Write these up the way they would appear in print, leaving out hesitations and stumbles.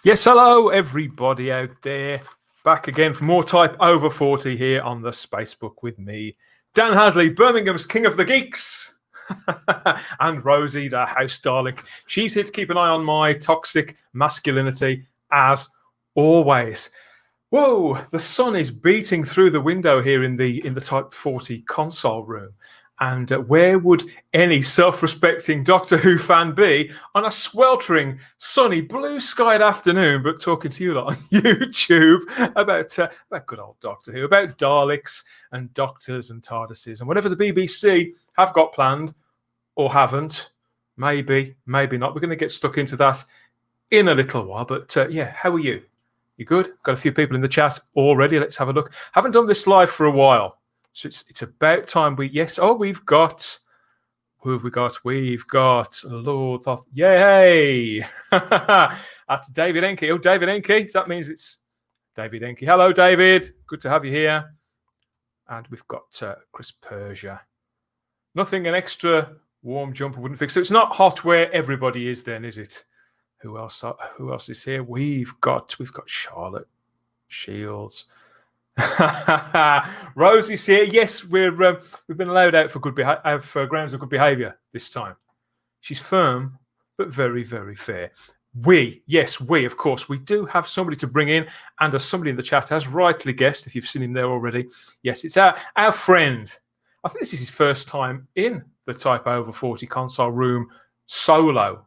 Yes, hello everybody out there. Back again for more Type Over 40 here on the Spacebook with me, Dan Hadley, Birmingham's King of the Geeks, and Rosie, the House Dalek. She's here to keep an eye on my toxic masculinity as always. Whoa, the sun is beating through the window here in the Type 40 console room. And where would any self-respecting Doctor Who fan be on a sweltering, sunny, blue-skied afternoon, but talking to you lot on YouTube about good old Doctor Who, about Daleks and Doctors and TARDISes and whatever the BBC have got planned or haven't. Maybe, maybe not. We're going to get stuck into that in a little while. But yeah, how are you? You good? Got a few people in the chat already. Let's have a look. Haven't done this live for a while. So it's about time we've got, who have we got? We've got Lord Thoth. Yay! That's David Enke. Oh, David Enke. That means it's David Enke. Hello, David. Good to have you here. And we've got Chris Persia. Nothing an extra warm jumper wouldn't fix. So it's not hot where everybody is then, is it? Who else is here? We've got Charlotte Shields. Rosie's here. Yes, we've been allowed out for grounds of good behaviour this time. She's firm, but very, very fair. We, of course, we do have somebody to bring in, and as somebody in the chat has rightly guessed, if you've seen him there already, yes, it's our friend. I think this is his first time in the Type Over 40 console room solo.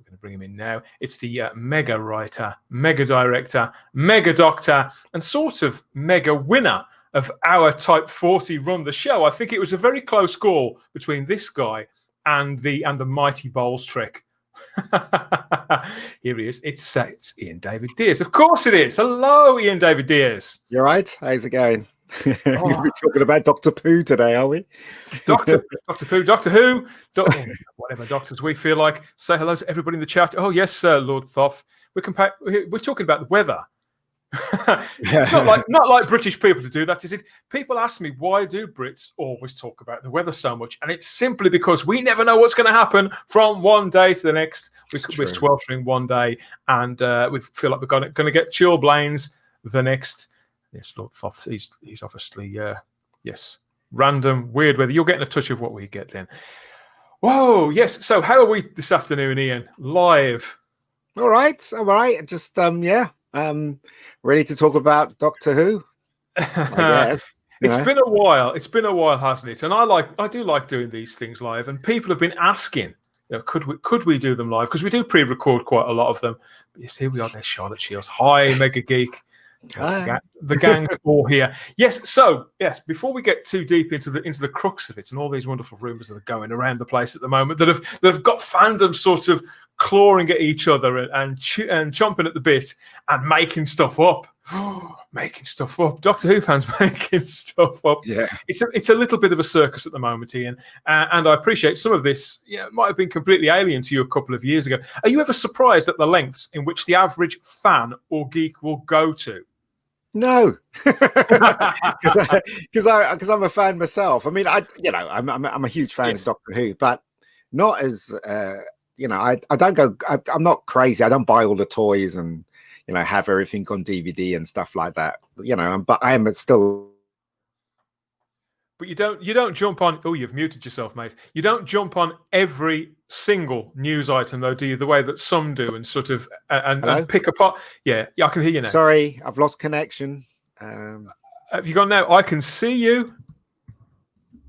Going to bring him in now. It's the mega writer, mega director, mega doctor, and sort of mega winner of our Type 40 Run the Show. I think it was a very close call between this guy and the mighty Bowles trick. Here he is. It's Ian David Diaz. Of course it is. Hello, Ian David Diaz. You're right. How's it going? We're talking about Dr. Pooh today, are we? Dr. Pooh, Doctor Who, whatever doctors we feel like. Say hello to everybody in the chat. Oh yes, Lord Thoth. We're talking about the weather. It's not like British people to do that, is it? People ask me, why do Brits always talk about the weather so much? And it's simply because we never know what's going to happen from one day to the next. We're sweltering one day, and we feel like we're going to get chilblains the next. Yes, Lord Thoth, he's obviously, yes, random, weird weather. You're getting a touch of what we get then. Whoa, yes. So how are we this afternoon, Ian? Live. All right. Just, ready to talk about Doctor Who. I guess. Been a while. It's been a while, hasn't it? And I do like doing these things live. And people have been asking, could we do them live? Because we do pre-record quite a lot of them. But yes, here we are. There's Charlotte Shields. Hi, Mega Geek. The gang's all here. Yes, so yes, before we get too deep into the crux of it and all these wonderful rumours that are going around the place at the moment that have got fandoms sort of clawing at each other and chomping at the bit and making stuff up. Making stuff up. Doctor Who fans making stuff up. Yeah. It's a little bit of a circus at the moment, Ian. And I appreciate some of this might have been completely alien to you a couple of years ago. Are you ever surprised at the lengths in which the average fan or geek will go to? No, because I'm a fan myself. I mean, I'm a huge fan of Doctor Who, but not as I don't go. I'm not crazy. I don't buy all the toys and have everything on DVD and stuff like that. But I am still. But you don't jump on. Oh, you've muted yourself, mate. You don't jump on every single news item, though, do you? The way that some do, and sort of and pick apart. Yeah, I can hear you now. Sorry, I've lost connection. Have you gone now? I can see you.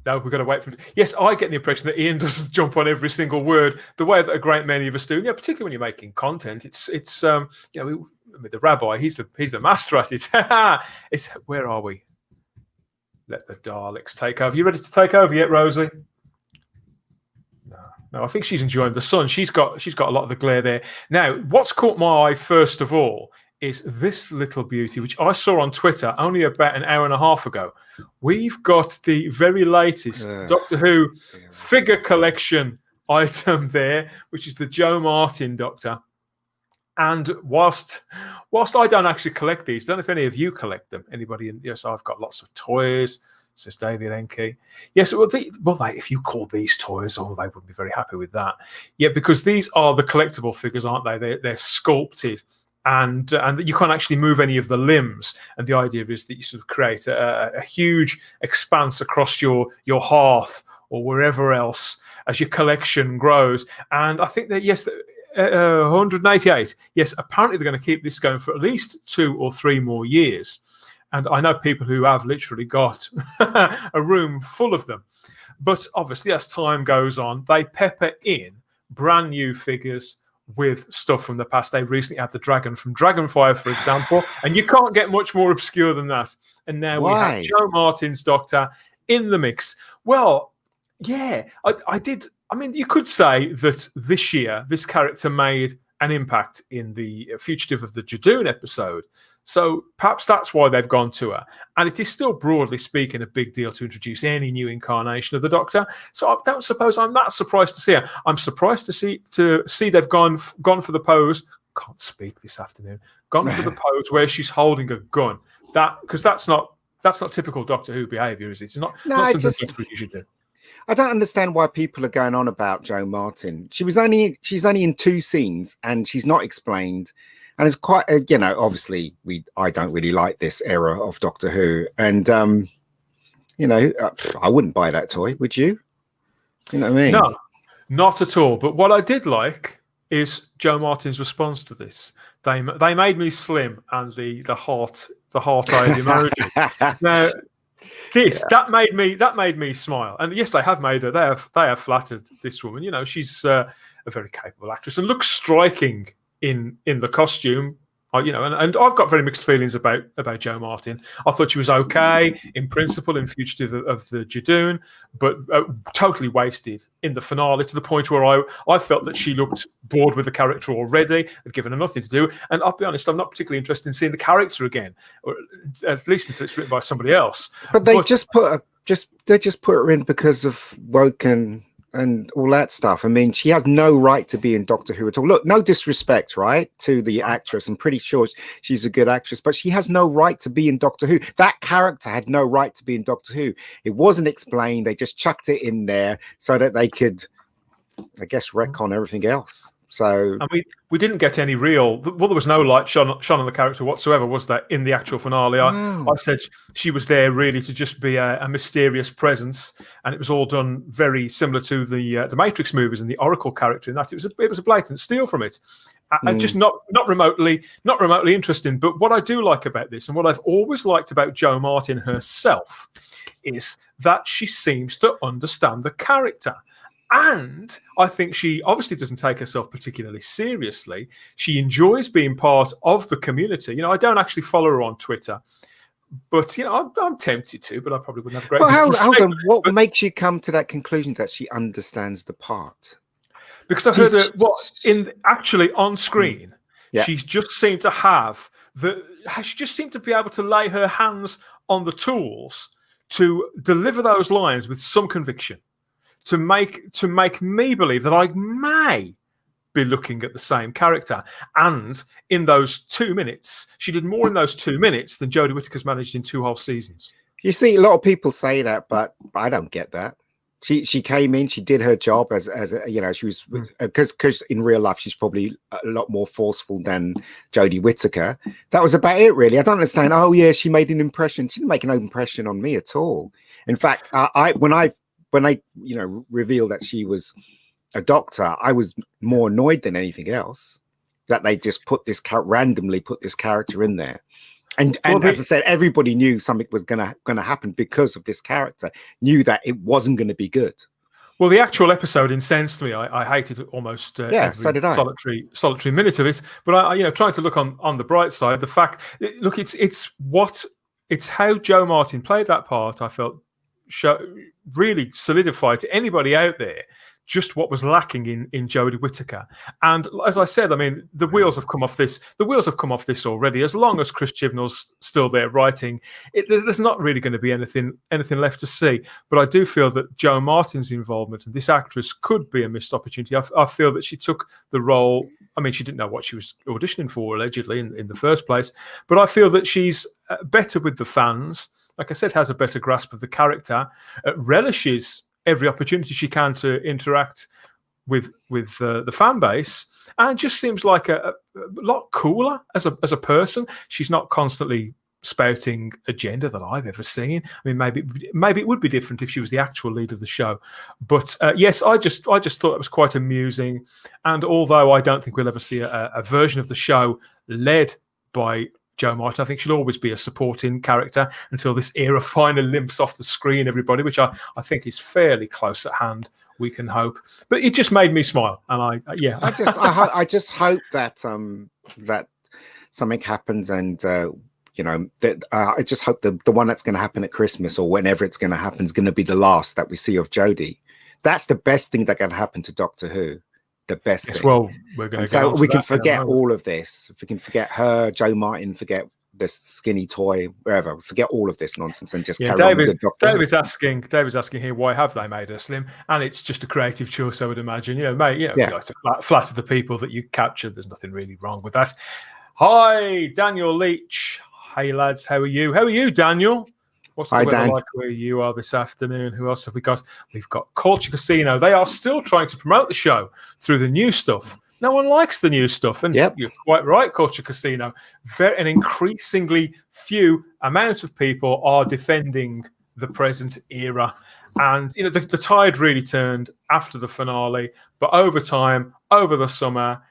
No, we've got to wait for. Yes, I get the impression that Ian doesn't jump on every single word the way that a great many of us do. Yeah, particularly when you're making content. It's with the rabbi, he's the master at it. It's where are we? Let the Daleks take over. You ready to take over yet, Rosie? No, I think she's enjoying the sun. She's got a lot of the glare there. Now, what's caught my eye first of all is this little beauty, which I saw on Twitter only about an hour and a half ago. We've got the very latest Doctor Who figure collection item there, which is the Joe Martin Doctor. And whilst I don't actually collect these, I don't know if any of you collect them. Anybody? Yes, I've got lots of toys. Says David Enke. Yes, if you call these toys, they wouldn't be very happy with that. Yeah, because these are the collectible figures, aren't they? They're sculpted and that you can't actually move any of the limbs. And the idea is that you sort of create a huge expanse across your hearth or wherever else as your collection grows. And I think that, yes, 188, yes, apparently they're going to keep this going for at least 2 or 3 more years. And I know people who have literally got a room full of them. But obviously, as time goes on, they pepper in brand new figures with stuff from the past. They recently had the dragon from Dragonfire, for example, and you can't get much more obscure than that. And now we have Joe Martin's Doctor in the mix. Well, yeah, I did. I mean, you could say that this year, this character made an impact in the Fugitive of the Jadoon episode. So perhaps that's why they've gone to her. And it is still, broadly speaking, a big deal to introduce any new incarnation of the Doctor. So I don't suppose I'm that surprised to see her. I'm surprised to see they've gone for the pose. Can't speak this afternoon. Gone for the pose where she's holding a gun. Because that's not typical Doctor Who behaviour, is it? It's not something Doctor Who usually do. I don't understand why people are going on about Jo Martin. She's only in 2 scenes and she's not explained. And it's quite, obviously I don't really like this era of Doctor Who. And, I wouldn't buy that toy, would you? You know what I mean? No, not at all. But what I did like is Jo Martin's response to this. They made me slim, and the heart-eyed emoji. Now, that made me smile. And yes, they have made her. They have flattered this woman. You know, she's a very capable actress and looks striking in the costume. And I've got very mixed feelings about Jo Martin. I thought she was okay in principle in Fugitive of the Jadoon, but totally wasted in the finale, to the point where I felt that she looked bored with the character already. They've given her nothing to do, and I'll be honest, I'm not particularly interested in seeing the character again, or at least until it's written by somebody else. But they just put her in because of Woken and all that stuff. I mean, she has no right to be in Doctor Who at all. Look, no disrespect, right, to the actress. I'm pretty sure she's a good actress, but she has no right to be in Doctor Who. That character had no right to be in Doctor Who. It wasn't explained. They just chucked it in there so that they could, I guess, wreck on everything else. So, and we didn't get any real. Well, there was no light shone on the character whatsoever, was there, in the actual finale? I said she was there really to just be a mysterious presence, and it was all done very similar to the Matrix movies and the Oracle character. In that it was a blatant steal from it, and just not remotely interesting. But what I do like about this, and what I've always liked about Jo Martin herself, is that she seems to understand the character. And I think she obviously doesn't take herself particularly seriously. She enjoys being part of the community. You know, I don't actually follow her on Twitter, but, I'm tempted to, but I probably wouldn't have a great deal to say. Hold on. What makes you come to that conclusion that she understands the part? Because I've heard that actually on screen, she just seemed to have she just seemed to be able to lay her hands on the tools to deliver those lines with some conviction. To make me believe that I may be looking at the same character. And in those 2 minutes, she did more in those 2 minutes than Jodie Whittaker's managed in 2 whole seasons. You see, a lot of people say that, but I don't get that. She came in, she did her job as she was, because in real life she's probably a lot more forceful than Jodie Whittaker. That was about it, really. I don't understand. Oh yeah, she made an impression. She didn't make an impression on me at all. In fact, when I revealed that she was a doctor, I was more annoyed than anything else that they just randomly put this character in there. And as I said, everybody knew something was gonna happen because of this character, knew that it wasn't going to be good. Well, the actual episode incensed me. I hated almost every so did I. solitary minute of it. But I trying to look on the bright side, the fact, look, it's how Jo Martin played that part. I felt really solidified to anybody out there just what was lacking in Jodie Whittaker. And as I said, I mean, the wheels have come off this. The wheels have come off this already. As long as Chris Chibnall's still there writing, there's not really going to be anything left to see. But I do feel that Jo Martin's involvement and this actress could be a missed opportunity. I feel that she took the role. I mean, she didn't know what she was auditioning for, allegedly, in the first place. But I feel that she's better with the fans. Like I said, has a better grasp of the character, relishes every opportunity she can to interact the fan base, and just seems like a lot cooler as a person. She's not constantly spouting agenda that I've ever seen. I mean, maybe it would be different if she was the actual lead of the show, but yes, I just thought it was quite amusing. And although I don't think we'll ever see a version of the show led by Jo Martin, I think she'll always be a supporting character until this era finally limps off the screen, everybody, which I think is fairly close at hand, we can hope. But it just made me smile, and I just hope that that something happens, and I just hope the one that's going to happen at Christmas or whenever it's going to happen is going to be the last that we see of Jodie. That's the best thing that can happen to Doctor Who. The best thing. Well, we're going to so we can forget all of this. If we can forget her, Jo Martin, forget the skinny toy, wherever, forget all of this nonsense and just carry on with the Doctor. David's asking here, why have they made her slim? And it's just a creative choice, I would imagine. You like to flatter the people that you captured. There's nothing really wrong with that. Hi, Daniel Leach. Hey lads, how are you? How are you, Daniel? What's the weather like where you are this afternoon? Who else have we got? We've got Culture Casino. They are still trying to promote the show through the new stuff. No one likes the new stuff. And You're quite right, Culture Casino. An increasingly few amount of people are defending the present era. And, the tide really turned after the finale. But over time, over the summer,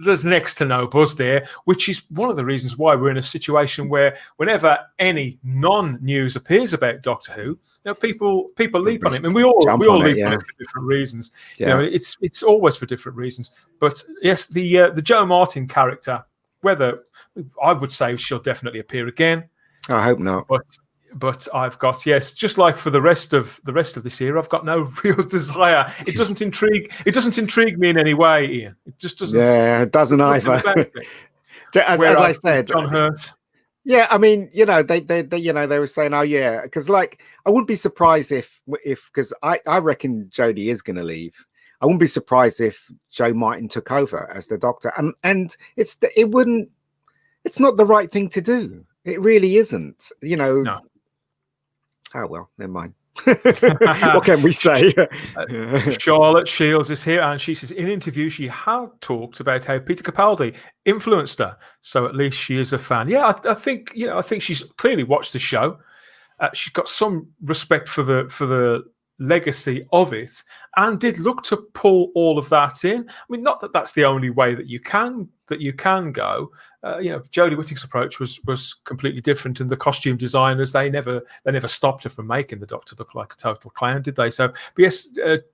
there's next to no buzz there, which is one of the reasons why we're in a situation where whenever any non-news appears about Doctor Who, people leap on it, and we all leap on it for different reasons. It's always for different reasons. But yes, the Jo Martin character, whether I would say she'll definitely appear again. I hope not. But I've got, just like for the rest of this year, I've got no real desire. It doesn't intrigue me in any way, Ian. It just doesn't. Yeah, it doesn't either. as I said, John Hurt. Yeah, I mean, they were saying, oh yeah, because I wouldn't be surprised if because I reckon Jodie is going to leave. I wouldn't be surprised if Jo Martin took over as the Doctor, and it's not the right thing to do. It really isn't. No. Oh, well, never mind. What can we say? Charlotte Shields is here, and she says in an interview she had talked about how Peter Capaldi influenced her, so at least she is a fan. I think she's clearly watched the show. She's got some respect for the legacy of it, and did look to pull all of that in. I mean, not that that's the only way that you can go. Jodie Whittaker's approach was completely different, and the costume designers they never stopped her from making the Doctor look like a total clown, did they? So, but yes,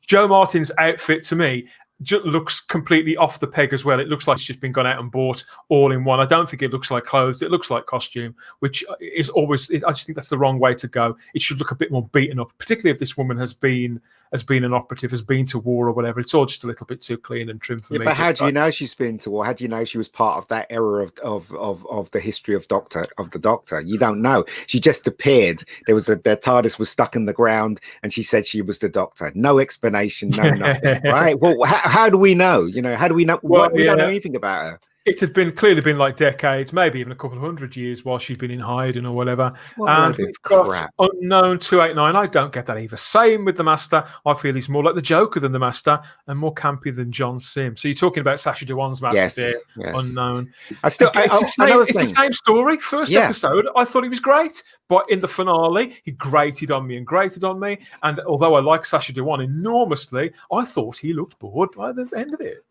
Jo Martin's outfit to me looks completely off the peg as well. It looks like she's been gone out and bought all in one. I don't think it looks like clothes. It looks like costume, which is always. I just think that's the wrong way to go. It should look a bit more beaten up, particularly if this woman has been an operative, has been to war or whatever. It's all just a little bit too clean and trim for me. But how do you know she's been to war? How do you know she was part of that era of the history of the Doctor? You don't know. She just appeared. Their TARDIS was stuck in the ground, and she said she was the Doctor. No explanation, no nothing. Right? Well, how do we know? How do we know? We don't know anything about her. It had clearly been like decades, maybe even a couple of 100 years while she'd been in hiding or whatever. And we've got Unknown 289. I don't get that either. Same with the Master. I feel he's more like the Joker than the Master and more campy than John Sim. So you're talking about Sacha Dhawan's Master there, Unknown. It's the same story. First episode, I thought he was great. But in the finale, he grated on me. And although I like Sacha Dhawan enormously, I thought he looked bored by the end of it.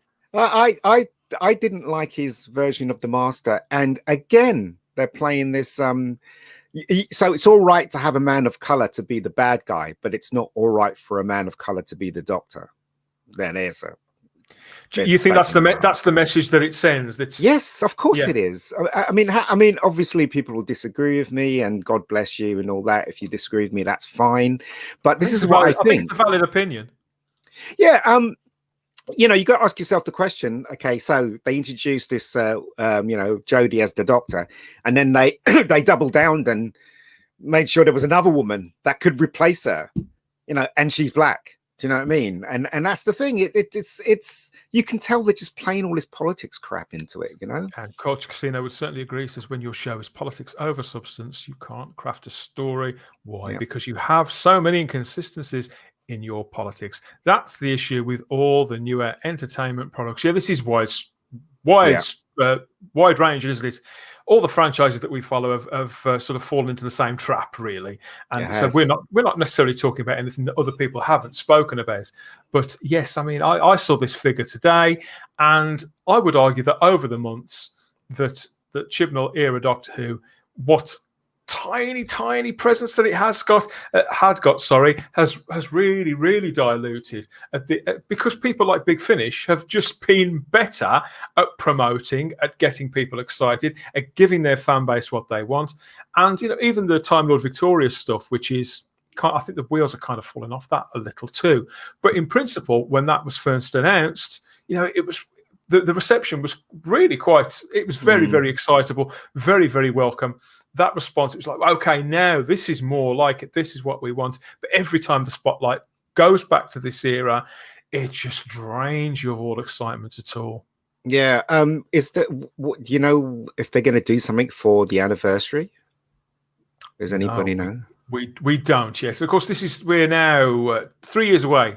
I didn't like his version of the Master, and again they're playing this. So it's all right to have a man of color to be the bad guy, but it's not all right for a man of color to be the Doctor. There's you think that's the message that it sends? Yes, of course it is. I mean, obviously people will disagree with me, and God bless you and all that. If you disagree with me, that's fine. But this is what I think. It's a valid opinion. Yeah. You got to ask yourself the question. Okay, so they introduced this, Jodie as the Doctor, and then they they doubled down and made sure there was another woman that could replace her, and she's black. Do you know what I mean? And that's the thing. It's you can tell they're just playing all this politics crap into it. And Culture Casino would certainly agree. Says when your show is politics over substance, you can't craft a story. Why? Yeah. Because you have so many inconsistencies in your politics. That's the issue with all the newer entertainment products. Yeah, this is wide range, isn't it? All the franchises that we follow have sort of fallen into the same trap, really. And so we're not necessarily talking about anything that other people haven't spoken about. But yes, I mean, I saw this figure today, and I would argue that over the months that Chibnall era Doctor Who, what tiny presence that it has got, has really diluted because people like Big Finish have just been better at promoting, at getting people excited, at giving their fan base what they want. And even the Time Lord Victorious stuff, which is, I think the wheels are kind of falling off that a little too. But in principle, when that was first announced, it was the reception was really it was very excitable, very welcome. That response, it was like, okay, now this is more like it. This is what we want. But every time the spotlight goes back to this era, it just drains you of all excitement at all. Yeah. Do you know if they're going to do something for the anniversary? Does anybody know? We don't. Yes, of course. We're now 3 years away.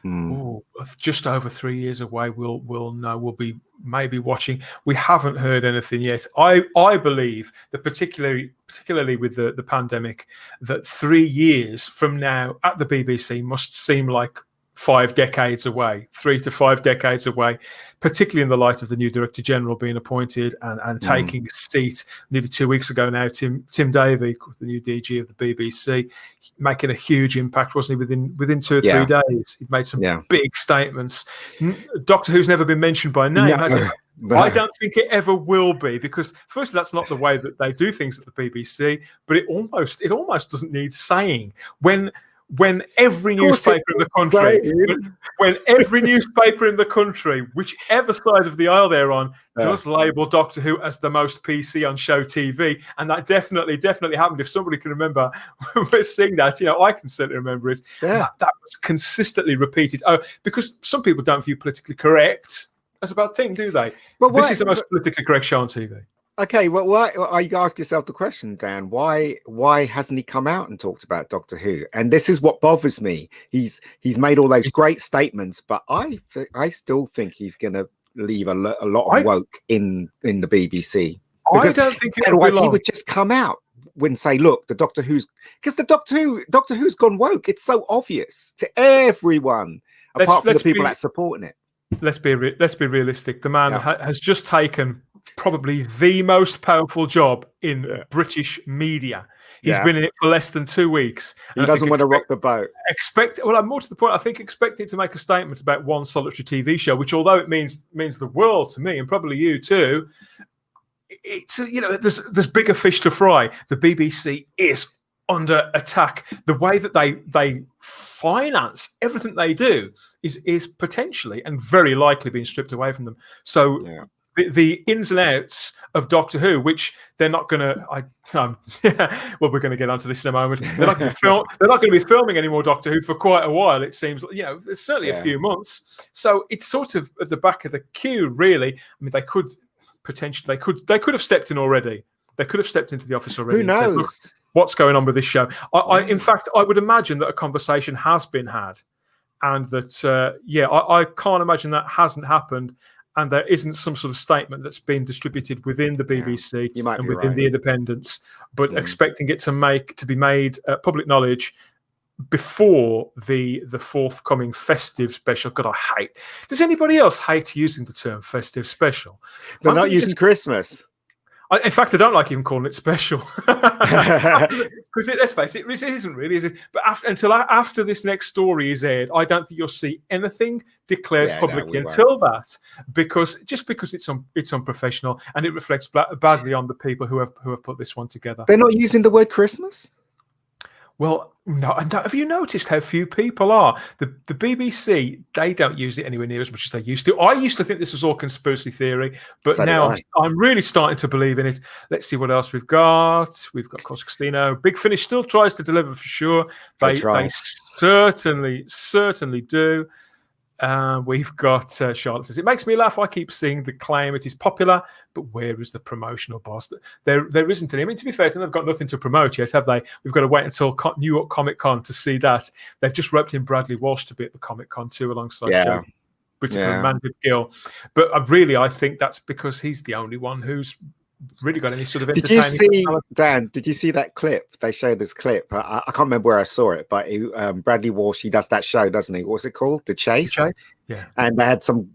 Ooh, just over 3 years away. We'll know. We'll be maybe watching. We haven't heard anything yet. I believe that particularly with the pandemic, that 3 years from now at the BBC must seem like 5 decades away, 3 to 5 decades away, particularly in the light of the new Director General being appointed and taking a seat nearly 2 weeks ago now. Tim Davie, the new DG of the BBC, making a huge impact, wasn't he? Within 2 or 3 days, he made some big statements. Doctor Who's never been mentioned by name, has it? No. I don't think it ever will be, because firstly, that's not the way that they do things at the BBC. But it almost doesn't need saying when every newspaper in the country, whichever side of the aisle they're on, does label Doctor Who as the most PC on show TV, and that definitely happened. If somebody can remember we're seeing that, I can certainly remember it. Yeah. That was consistently repeated. Oh, because some people don't view politically correct as a bad thing, do they? But this is the most politically correct show on TV. Okay, well, why you ask yourself the question, Dan? Why hasn't he come out and talked about Doctor Who? And this is what bothers me. He's made all those great statements, but I still think he's going to leave a lot of woke in the BBC. Because I don't think otherwise he would just come out and say, "Look, the Doctor Who's gone woke. It's so obvious to everyone, apart from the people that's supporting it." Let's be realistic. The man has just taken probably the most powerful job in British media. He's been in it for less than 2 weeks. He doesn't want to rock the boat. More to the point, I think expecting to make a statement about one solitary TV show, which although it means the world to me and probably you too, it's there's bigger fish to fry. The BBC is under attack. The way that they finance everything they do is potentially and very likely being stripped away from them. So the ins and outs of Doctor Who, which they're not going to. Well, we're going to get onto this in a moment. They're not going to be filming any more Doctor Who for quite a while. It seems, certainly a few months. So it's sort of at the back of the queue, really. I mean, they could potentially they could have stepped in already. They could have stepped into the office already. Who knows? And said, "Look, what's going on with this show?" In fact, I would imagine that a conversation has been had, and that I can't imagine that hasn't happened. And there isn't some sort of statement that's been distributed within the BBC and within the independents, but expecting it to be made public knowledge before the forthcoming festive special. God, I hate. Does anybody else hate using the term festive special? They're not using Christmas. In fact, I don't like even calling it special, because let's face it, it isn't really, is it? But until after this next story is aired, I don't think you'll see anything declared publicly until that, because it's unprofessional and it reflects badly on the people who have put this one together. They're not using the word Christmas. Well, no. And have you noticed how few people are? The BBC, they don't use it anywhere near as much as they used to. I used to think this was all conspiracy theory, but now I'm really starting to believe in it. Let's see what else we've got. We've got Costa Casino. Big Finish still tries to deliver for sure. They certainly do. We've got Charlotte says, it makes me laugh. I keep seeing the claim it is popular, but where is the promotional boss? There isn't any. I mean, to be fair to them, they've got nothing to promote yet, have they? We've got to wait until New York Comic Con to see that. They've just roped in Bradley Walsh to be at the Comic Con too, alongside Jody Whittaker and Mandy Gill. But I think that's because he's the only one who's really got any sort of entertaining. Did you see, Dan, did you see that clip? They showed this clip. I can't remember where I saw it, but Bradley Walsh, he does that show, doesn't he? What's it called? The Chase? Yeah. And they had some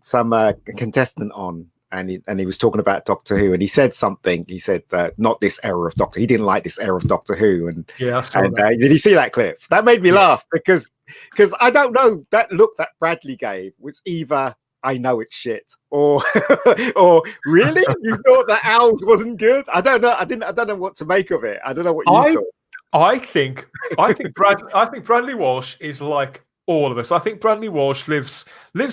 contestant on, and he was talking about Doctor Who, and he said something. He said, not this era of Doctor. He didn't like this era of Doctor Who. And did you see that clip? That made me laugh because I don't know, that look that Bradley gave was either I know it's shit, or really you thought that Owls wasn't good? I don't know. I don't know what to make of it. I don't know what you thought. I think Bradley Walsh is like all of us. I think Bradley Walsh lives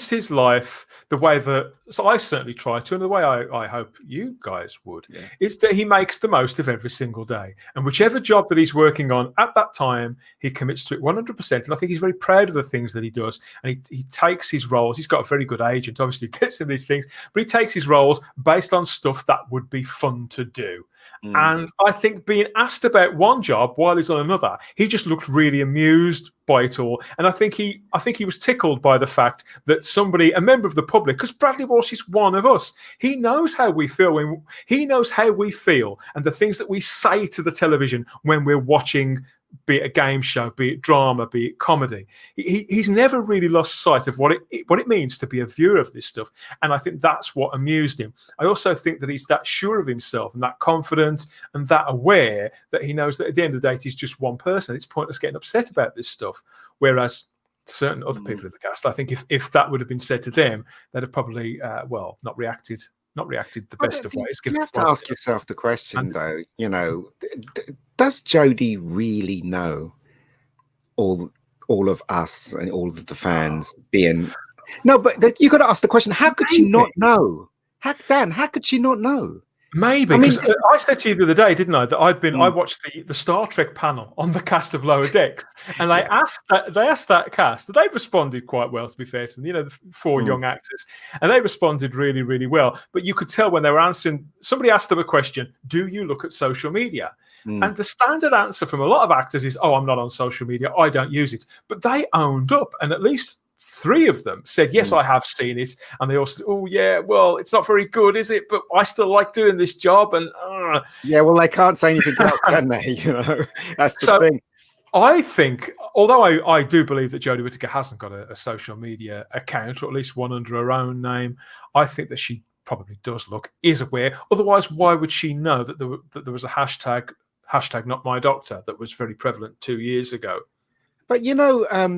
his life the way that I certainly try to, and the way I hope you guys would, is that he makes the most of every single day. And whichever job that he's working on at that time, he commits to it 100%. And I think he's very proud of the things that he does. And he takes his roles. He's got a very good agent, obviously gets him these things, but he takes his roles based on stuff that would be fun to do. And I think being asked about one job while he's on another, he just looked really amused by it all. And I think he was tickled by the fact that somebody, a member of the public, because Bradley Walsh is one of us, he knows how we feel. He knows how we feel and the things that we say to the television when we're watching, be it a game show, be it drama, be it comedy. He's never really lost sight of what it means to be a viewer of this stuff. And I think that's what amused him. I also think that he's that sure of himself and that confident and that aware that he knows that at the end of the day, he's just one person. It's pointless getting upset about this stuff. Whereas certain other people in the cast, I think if that would have been said to them, they'd have probably, not reacted the best of ways. You have to ask yourself the question, though, does Jodie really know all of us and all of the fans being... No, but you got to ask the question, how could she not know? Dan, how could she not know? Maybe, because I said to you the other day, didn't I, that I watched the Star Trek panel on the cast of Lower Decks, and they asked that cast. They responded quite well, to be fair to them. The four young actors, and they responded really, really well. But you could tell when they were answering. Somebody asked them a question: "Do you look at social media?" And the standard answer from a lot of actors is, "Oh, I'm not on social media. I don't use it." But they owned up, and at least 3 of them said, yes, I have seen it. And they all said, oh, yeah, well, it's not very good, is it? But I still like doing this job. And yeah, well, they can't say anything else, can they? That's the thing. I think, although I do believe that Jodie Whittaker hasn't got a social media account, or at least one under her own name, I think that she probably is aware. Otherwise, why would she know that there was a hashtag not my doctor that was very prevalent 2 years ago? But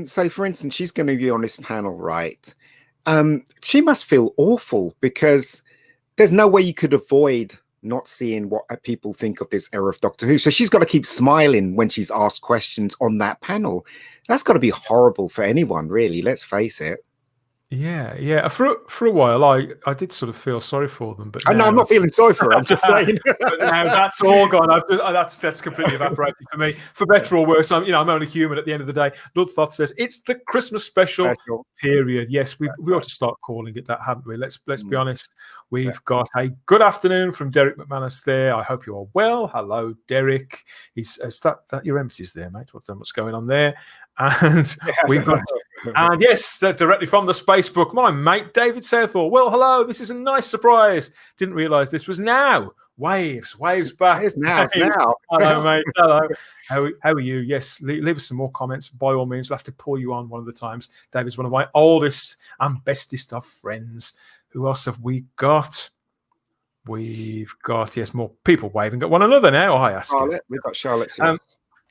so for instance, she's going to be on this panel, right? She must feel awful because there's no way you could avoid not seeing what people think of this era of Doctor Who. So she's got to keep smiling when she's asked questions on that panel. That's got to be horrible for anyone, really. Let's face it. Yeah. For a while, I did sort of feel sorry for them, but I'm not feeling sorry for her. I'm just saying. But now that's all gone. That's completely evaporated for me. For better or worse, I'm only human at the end of the day. Ludthoth says it's the Christmas special period. Yes, we ought to start calling it that, hadn't we? Let's be honest. We've got a good afternoon from Derek McManus there. I hope you are well. Hello, Derek. Is that your empties there, mate? What's going on there? And we've got, and yes, directly from the Spacebook, my mate David Southall. Well, hello, this is a nice surprise. Didn't realise this was now. Waves back. It's now. Hello, mate. Hello. How are you? Yes, leave us some more comments. By all means, we'll have to pull you on one of the times. David's one of my oldest and bestest of friends. Who else have we got? We've got, yes, more people waving at one another now. I ask. We've got Charlotte's here.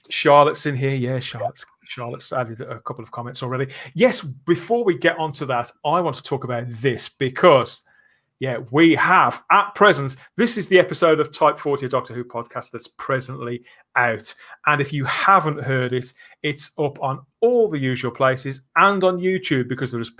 Charlotte's in here. Yeah, Charlotte's added a couple of comments already. Yes, before we get onto that, I want to talk about this because, we have at present, this is the episode of Type 40, a Doctor Who podcast that's presently out. And if you haven't heard it, it's up on all the usual places and on YouTube because there's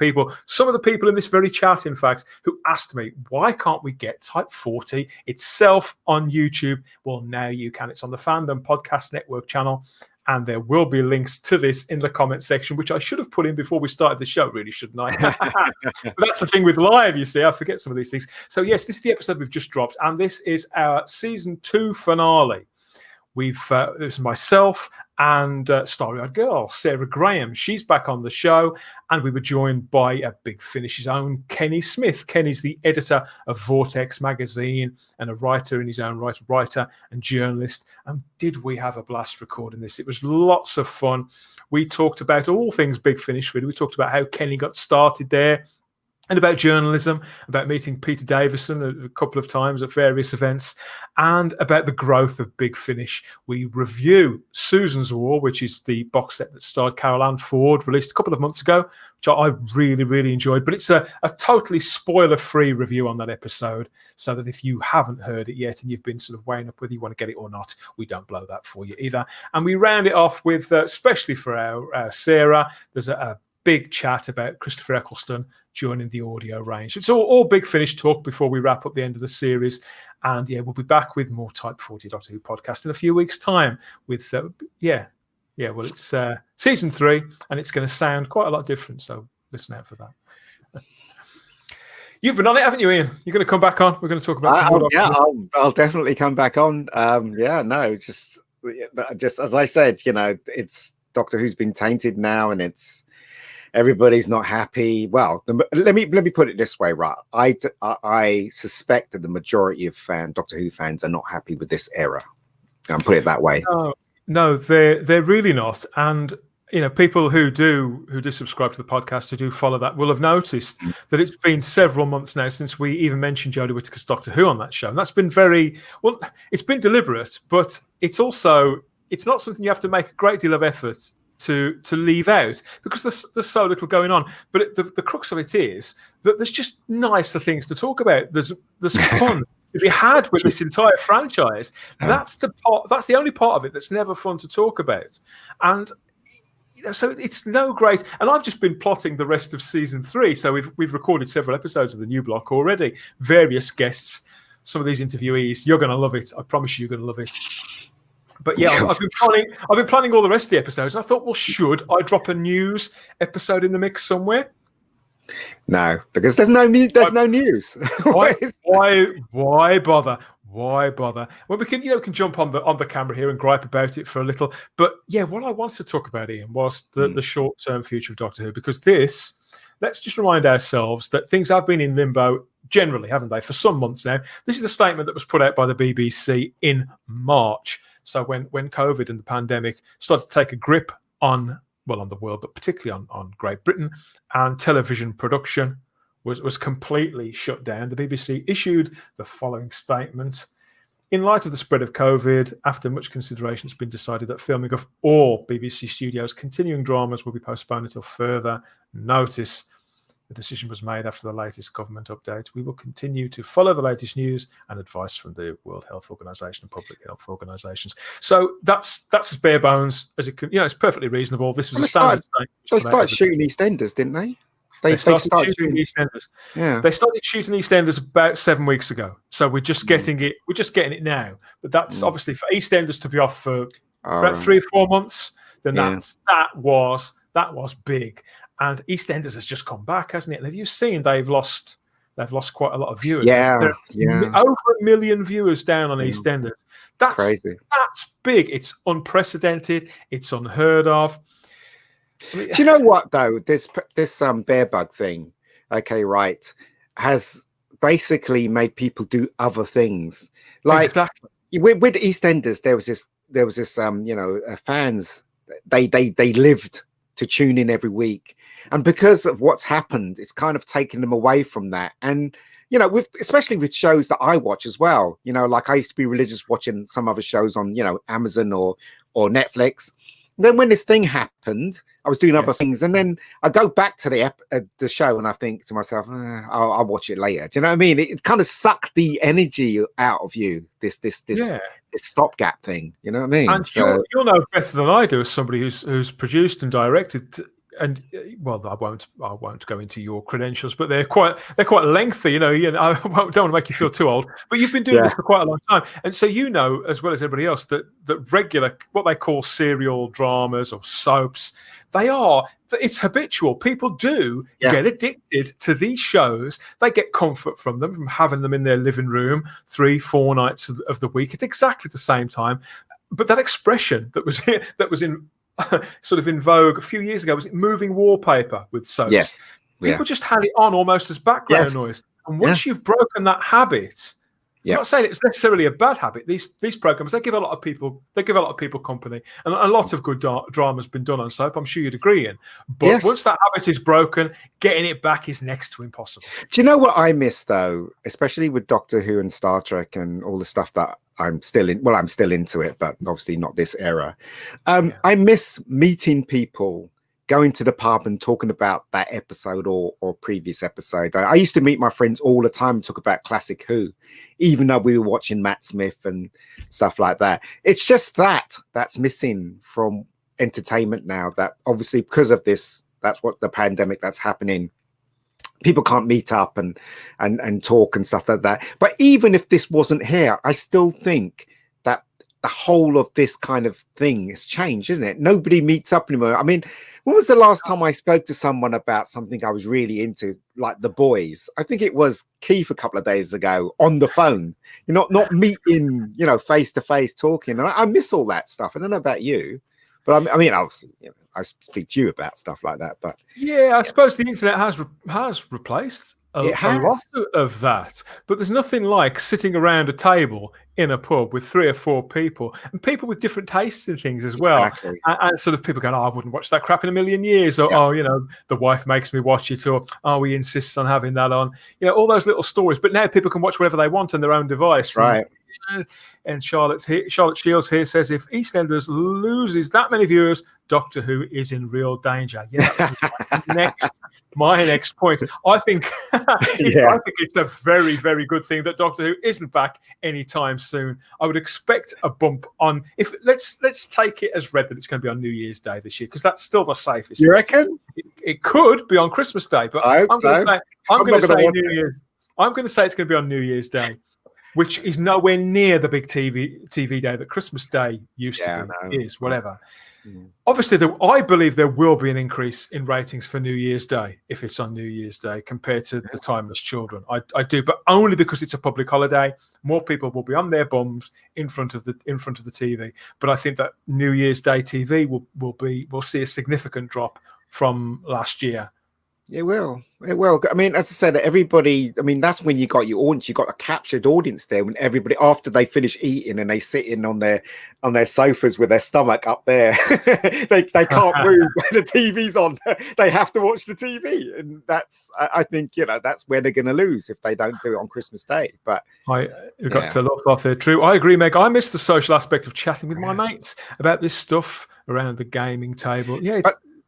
some of the people in this very chat, in fact, who asked me, why can't we get Type 40 itself on YouTube? Well, now you can. It's on the Fandom Podcast Network channel. And there will be links to this in the comment section, which I should have put in before we started the show, really, shouldn't I? But that's the thing with live, you see. I forget some of these things. So, yes, this is the episode we've just dropped, and this is our season 2 finale. This is myself and Starry-Eyed Girl, Sarah Graham. She's back on the show, and we were joined by a Big Finish's own Kenny Smith. Kenny's the editor of Vortex magazine and a writer in his own right, writer and journalist. And did we have a blast recording this? It was lots of fun. We talked about all things Big Finish, really. We talked about how Kenny got started there, and about journalism, about meeting Peter Davison a couple of times at various events, and about the growth of Big Finish. We review Susan's War, which is the box set that starred Carol Ann Ford, released a couple of months ago, which I really, really enjoyed. But it's a totally spoiler-free review on that episode, so that if you haven't heard it yet and you've been sort of weighing up whether you want to get it or not, we don't blow that for you either. And we round it off with, especially for our Sarah, there's a big chat about Christopher Eccleston joining the audio range. It's all Big Finish talk before we wrap up the end of the series. And yeah, we'll be back with more Type 40 Doctor Who podcast in a few weeks' time with, well, it's season 3, and it's going to sound quite a lot different. So listen out for that. You've been on it, haven't you, Ian? You're going to come back on? We're going to talk about some more. Yeah, I'll definitely come back on. Just as I said, it's Doctor Who's been tainted now, and everybody's not happy. Well, let me put it this way, right? I suspect that the majority of Doctor Who fans are not happy with this era. I'll put it that way. No, they're really not. And people who do subscribe to the podcast, who do follow that, will have noticed that it's been several months now since we even mentioned Jodie Whittaker's Doctor Who on that show, and that's been it's been deliberate, but it's not something you have to make a great deal of effort to leave out, because there's so little going on. But the crux of it is that there's just nicer things to talk about. There's fun to be had with this entire franchise. That's the only part of it that's never fun to talk about. And so it's no great. And I've just been plotting the rest of season 3. So we've recorded several episodes of the new block already. Various guests, some of these interviewees. You're going to love it. I promise you're going to love it. But yeah, I've been planning all the rest of the episodes. I thought, well, should I drop a news episode in the mix somewhere? No, because there's no news. Why bother? Why bother? Well, we can jump on the camera here and gripe about it for a little. But yeah, what I wanted to talk about, Ian, was the short-term future of Doctor Who, because let's just remind ourselves that things have been in limbo generally, haven't they, for some months now. This is a statement that was put out by the BBC in March. So when COVID and the pandemic started to take a grip on the world, but particularly on Great Britain, and television production was completely shut down, the BBC issued the following statement. In light of the spread of COVID, after much consideration, it's been decided that filming of all BBC Studios' continuing dramas will be postponed until further notice. The decision was made after the latest government update. We will continue to follow the latest news and advice from the World Health Organization and public health organizations. So that's as bare bones as it can. It's perfectly reasonable. This was a standard statement. They started shooting EastEnders, didn't they? They started shooting EastEnders. Yeah, they started shooting EastEnders about 7 weeks ago. So we're just getting it. We're just getting it now. But that's obviously for EastEnders to be off for about 3 or 4 months. Then that was big. And EastEnders has just come back, hasn't it? And have you seen they've lost quite a lot of viewers? Yeah. Over 1 million viewers down on EastEnders. That's crazy. That's big. It's unprecedented. It's unheard of. Do you know what though? This bear bug thing, okay, right, has basically made people do other things. Like exactly. with EastEnders, there was this fans. They lived to tune in every week, and because of what's happened, it's kind of taken them away from that. And especially with shows that I watch as well, like I used to be religious watching some other shows on Amazon or Netflix. Then when this thing happened, I was doing other things, and then I go back to the show and I think to myself, I'll watch it later. Do you know what I mean? It kind of sucked the energy out of you. This stopgap thing. You know what I mean? And you'll know better than I do, as somebody who's produced and directed and well, I won't go into your credentials, but they're quite lengthy. You know, I don't want to make you feel too old, but you've been doing this for quite a long time, and so you know as well as everybody else that regular, what they call serial dramas or soaps, it's habitual. People do get addicted to these shows. They get comfort from them, from having them in their living room 3-4 nights of the week at exactly the same time. But that expression that was in sort of in vogue a few years ago was moving wallpaper with soaps. Yes. People just had it on almost as background noise. And once you've broken that habit, I'm not saying it's necessarily a bad habit. These programs, they give a lot of people company, and a lot of good drama's been done on soap. I'm sure you'd agree in. But once that habit is broken, getting it back is next to impossible. Do you know what I miss though, especially with Doctor Who and Star Trek and all the stuff that I'm still in? Well, I'm still into it, but obviously not this era. I miss meeting people, going to the pub and talking about that episode or previous episode. I used to meet my friends all the time and talk about classic Who, even though we were watching Matt Smith and stuff like that. It's just that's missing from entertainment now, that obviously because of this, that's what the pandemic that's happening. People can't meet up and talk and stuff like that. But even if this wasn't here, I still think that the whole of this kind of thing has changed, isn't it? Nobody meets up anymore. I mean, when was the last time I spoke to someone about something I was really into, like The Boys? I think it was Keith a couple of days ago on the phone. You're not meeting, face to face talking. And I miss all that stuff. I don't know about you, but I mean, obviously, I speak to you about stuff like that. But I suppose the internet has replaced a lot of that. But there's nothing like sitting around a table in a pub with 3 or 4 people, and people with different tastes in things as well. Exactly. And sort of people going, I wouldn't watch that crap in a million years. Or, the wife makes me watch it. Or, he insists on having that on. All those little stories. But now people can watch whatever they want on their own device. That's right. And Charlotte Shields here says, if EastEnders loses that many viewers, Doctor Who is in real danger. My next point. I think it's a very, very good thing that Doctor Who isn't back anytime soon. I would expect a bump on. If let's take it as read that it's going to be on New Year's Day this year, because that's still the safest. You reckon? It could be on Christmas Day, but I'm going to say New Year's. I'm going to say it's going to be on New Year's Day, which is nowhere near the big TV day that Christmas Day used to be, is, whatever. Obviously, I believe there will be an increase in ratings for New Year's Day if it's on New Year's Day compared to The Timeless Children. I do, but only because it's a public holiday. More people will be on their bums in front of the TV. But I think that New Year's Day TV will see a significant drop from last year. It will. I mean, as I said, everybody, I mean, that's when you got your audience, you got a captured audience there, when everybody, after they finish eating and they sit in on their sofas with their stomach up there, they can't move when the TV's on. They have to watch the TV. And that's, I think, that's where they're going to lose if they don't do it on Christmas Day. But we've got to look off there. True. I agree, Meg. I miss the social aspect of chatting with my mates about this stuff around the gaming table. Yeah,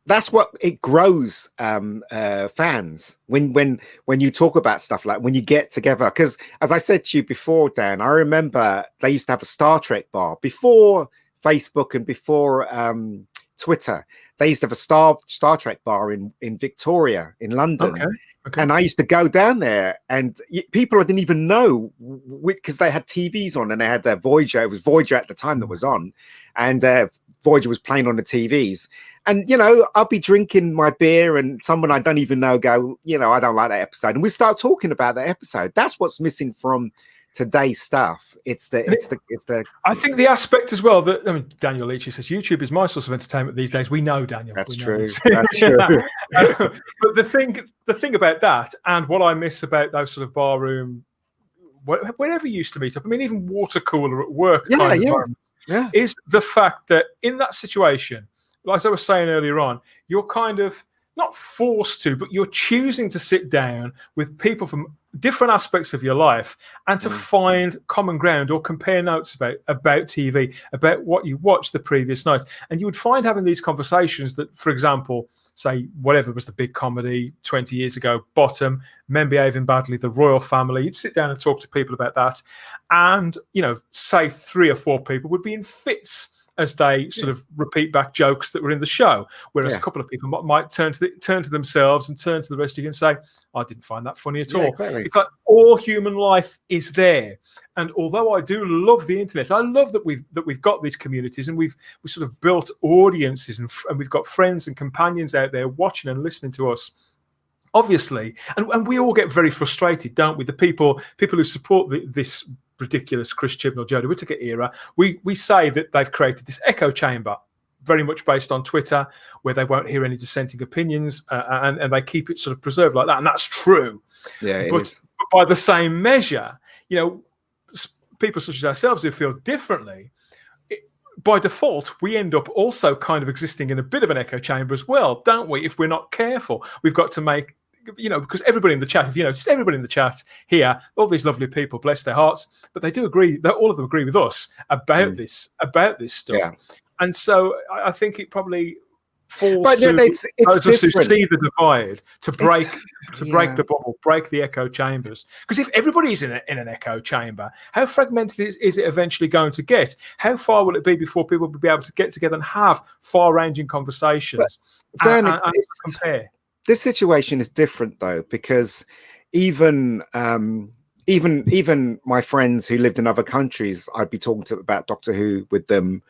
that's what it grows fans when you talk about stuff, like when you get together. Because as I said to you before, Dan, I remember they used to have a Star Trek bar before Facebook and before Twitter. They used to have a Star Trek bar in Victoria in London. Okay. And I used to go down there, and people didn't even know, because they had TVs on and they had their Voyager. It was Voyager at the time that was on, and Voyager was playing on the TVs. And, I'll be drinking my beer and someone I don't even know go, I don't like that episode. And we start talking about that episode. That's what's missing from today's stuff. It's the. I think the aspect as well that Daniel Leachy says YouTube is my source of entertainment these days. We know, Daniel. That's true. That's true. But the thing about that, and what I miss about those sort of barroom, wherever you used to meet up, I mean, even water cooler at work, is the fact that in that situation, as I was saying earlier on, you're kind of not forced to, but you're choosing to sit down with people from different aspects of your life and to find common ground or compare notes about TV, about what you watched the previous night. And you would find having these conversations that, for example, say whatever was the big comedy 20 years ago, Bottom, Men Behaving Badly, The Royal Family, you'd sit down and talk to people about that. And, say 3 or 4 people would be in fits as they sort of repeat back jokes that were in the show. Whereas Yeah. a couple of people might turn to themselves and turn to the rest of you and say, I didn't find that funny at all. Exactly. It's like all human life is there. And although I do love the internet, I love that we've got these communities and we've sort of built audiences and we've got friends and companions out there watching and listening to us. Obviously, and we all get very frustrated, don't we? The people who support this ridiculous Chris Chibnall, Jodie Whittaker era, we say that they've created this echo chamber, very much based on Twitter, where they won't hear any dissenting opinions, and they keep it sort of preserved like that, and that's true. Yeah, but by the same measure, people such as ourselves who feel differently, by default, we end up also kind of existing in a bit of an echo chamber as well, don't we? If we're not careful, we've got to make, because everybody in the chat, just everybody in the chat here, all these lovely people, bless their hearts, but they do agree, that all of them agree with us about this stuff. Yeah. And so I think it probably falls to those of us who see the divide to break the bubble, break the echo chambers. Because if everybody's in an echo chamber, how fragmented is it eventually going to get? How far will it be before people will be able to get together and have far-ranging conversations and compare? This situation is different though, because even my friends who lived in other countries, I'd be talking to about Doctor Who with them,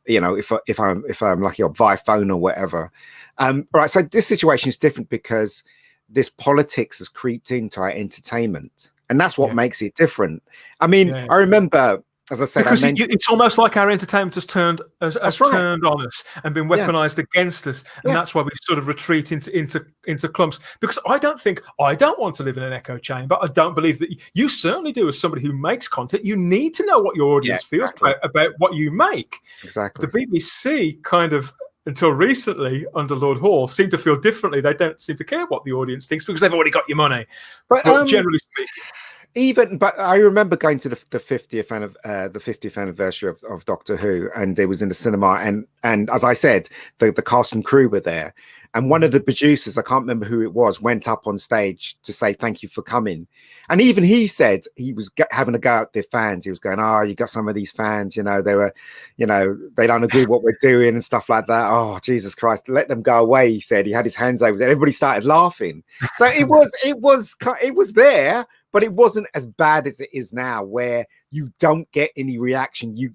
if I'm lucky, or via phone or whatever. Right. So this situation is different because this politics has creeped into our entertainment, and that's what makes it different. I mean, I remember, as I said, because it's almost like our entertainment has turned on us and been weaponized against us, and that's why we sort of retreat into clumps. Because I don't want to live in an echo chamber. I don't believe that you certainly do. As somebody who makes content, you need to know what your audience feels about what you make. Exactly. The BBC kind of, until recently under Lord Hall, seem to feel differently. They don't seem to care what the audience thinks because they've already got your money. But generally speaking. But I remember going to the 50th anniversary of Doctor Who, and it was in the cinema, and as I said, the cast and crew were there, and one of the producers, I can't remember who it was, went up on stage to say thank you for coming, and even he said he was having a go at the fans. He was going, you got some of these fans, they were, they don't agree what we're doing and stuff like that. Oh, Jesus Christ, let them go away, he said. He had his hands over there. Everybody started laughing. So it was there. But it wasn't as bad as it is now, where you don't get any reaction. You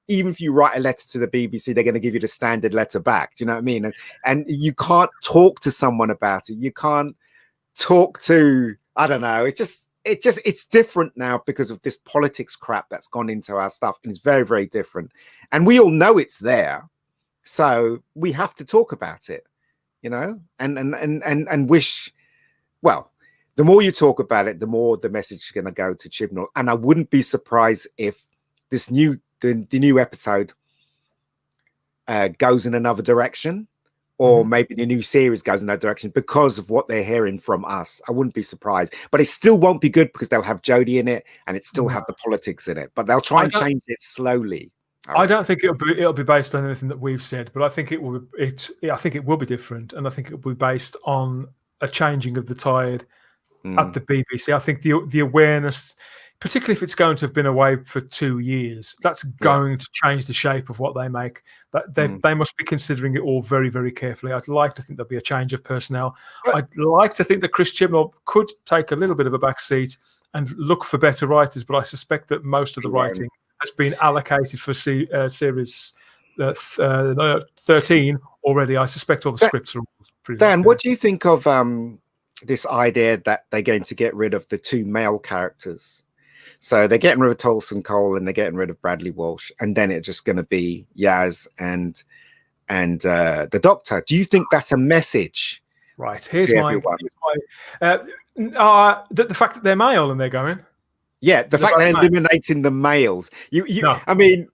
even if you write a letter to the BBC, they're going to give you the standard letter back. Do you know what I mean? And you can't talk to someone about it. You can't talk to, I don't know. It's different now because of this politics crap that's gone into our stuff, and it's very, very different. And we all know it's there, so we have to talk about it, and wish, well. The more you talk about it, the more the message is going to go to Chibnall. And I wouldn't be surprised if the new episode goes in another direction, or maybe the new series goes in that direction because of what they're hearing from us. I wouldn't be surprised. But it still won't be good because they'll have Jodie in it and it still have the politics in it. But they'll try and change it slowly. I don't think it'll be based on anything that we've said, but I think it will be different, and I think it will be based on a changing of the tide at the BBC. I think the awareness, particularly if it's going to have been away for 2 years, that's going to change the shape of what they make. They must be considering it all very, very carefully. I'd like to think there'll be a change of personnel. I'd like to think that Chris Chibnall could take a little bit of a back seat and look for better writers, but I suspect that most of the writing has been allocated for series 13 already. I suspect all the scripts are pretty Dan, what do you think of this idea that they're going to get rid of the 2 male characters? So they're getting rid of Tolson Cole and they're getting rid of Bradley Walsh, and then it's just going to be Yaz and the Doctor. Do you think that's a message? Right. Here's the fact that they're male and they're going. Yeah, the fact they're eliminating the males. No. I mean,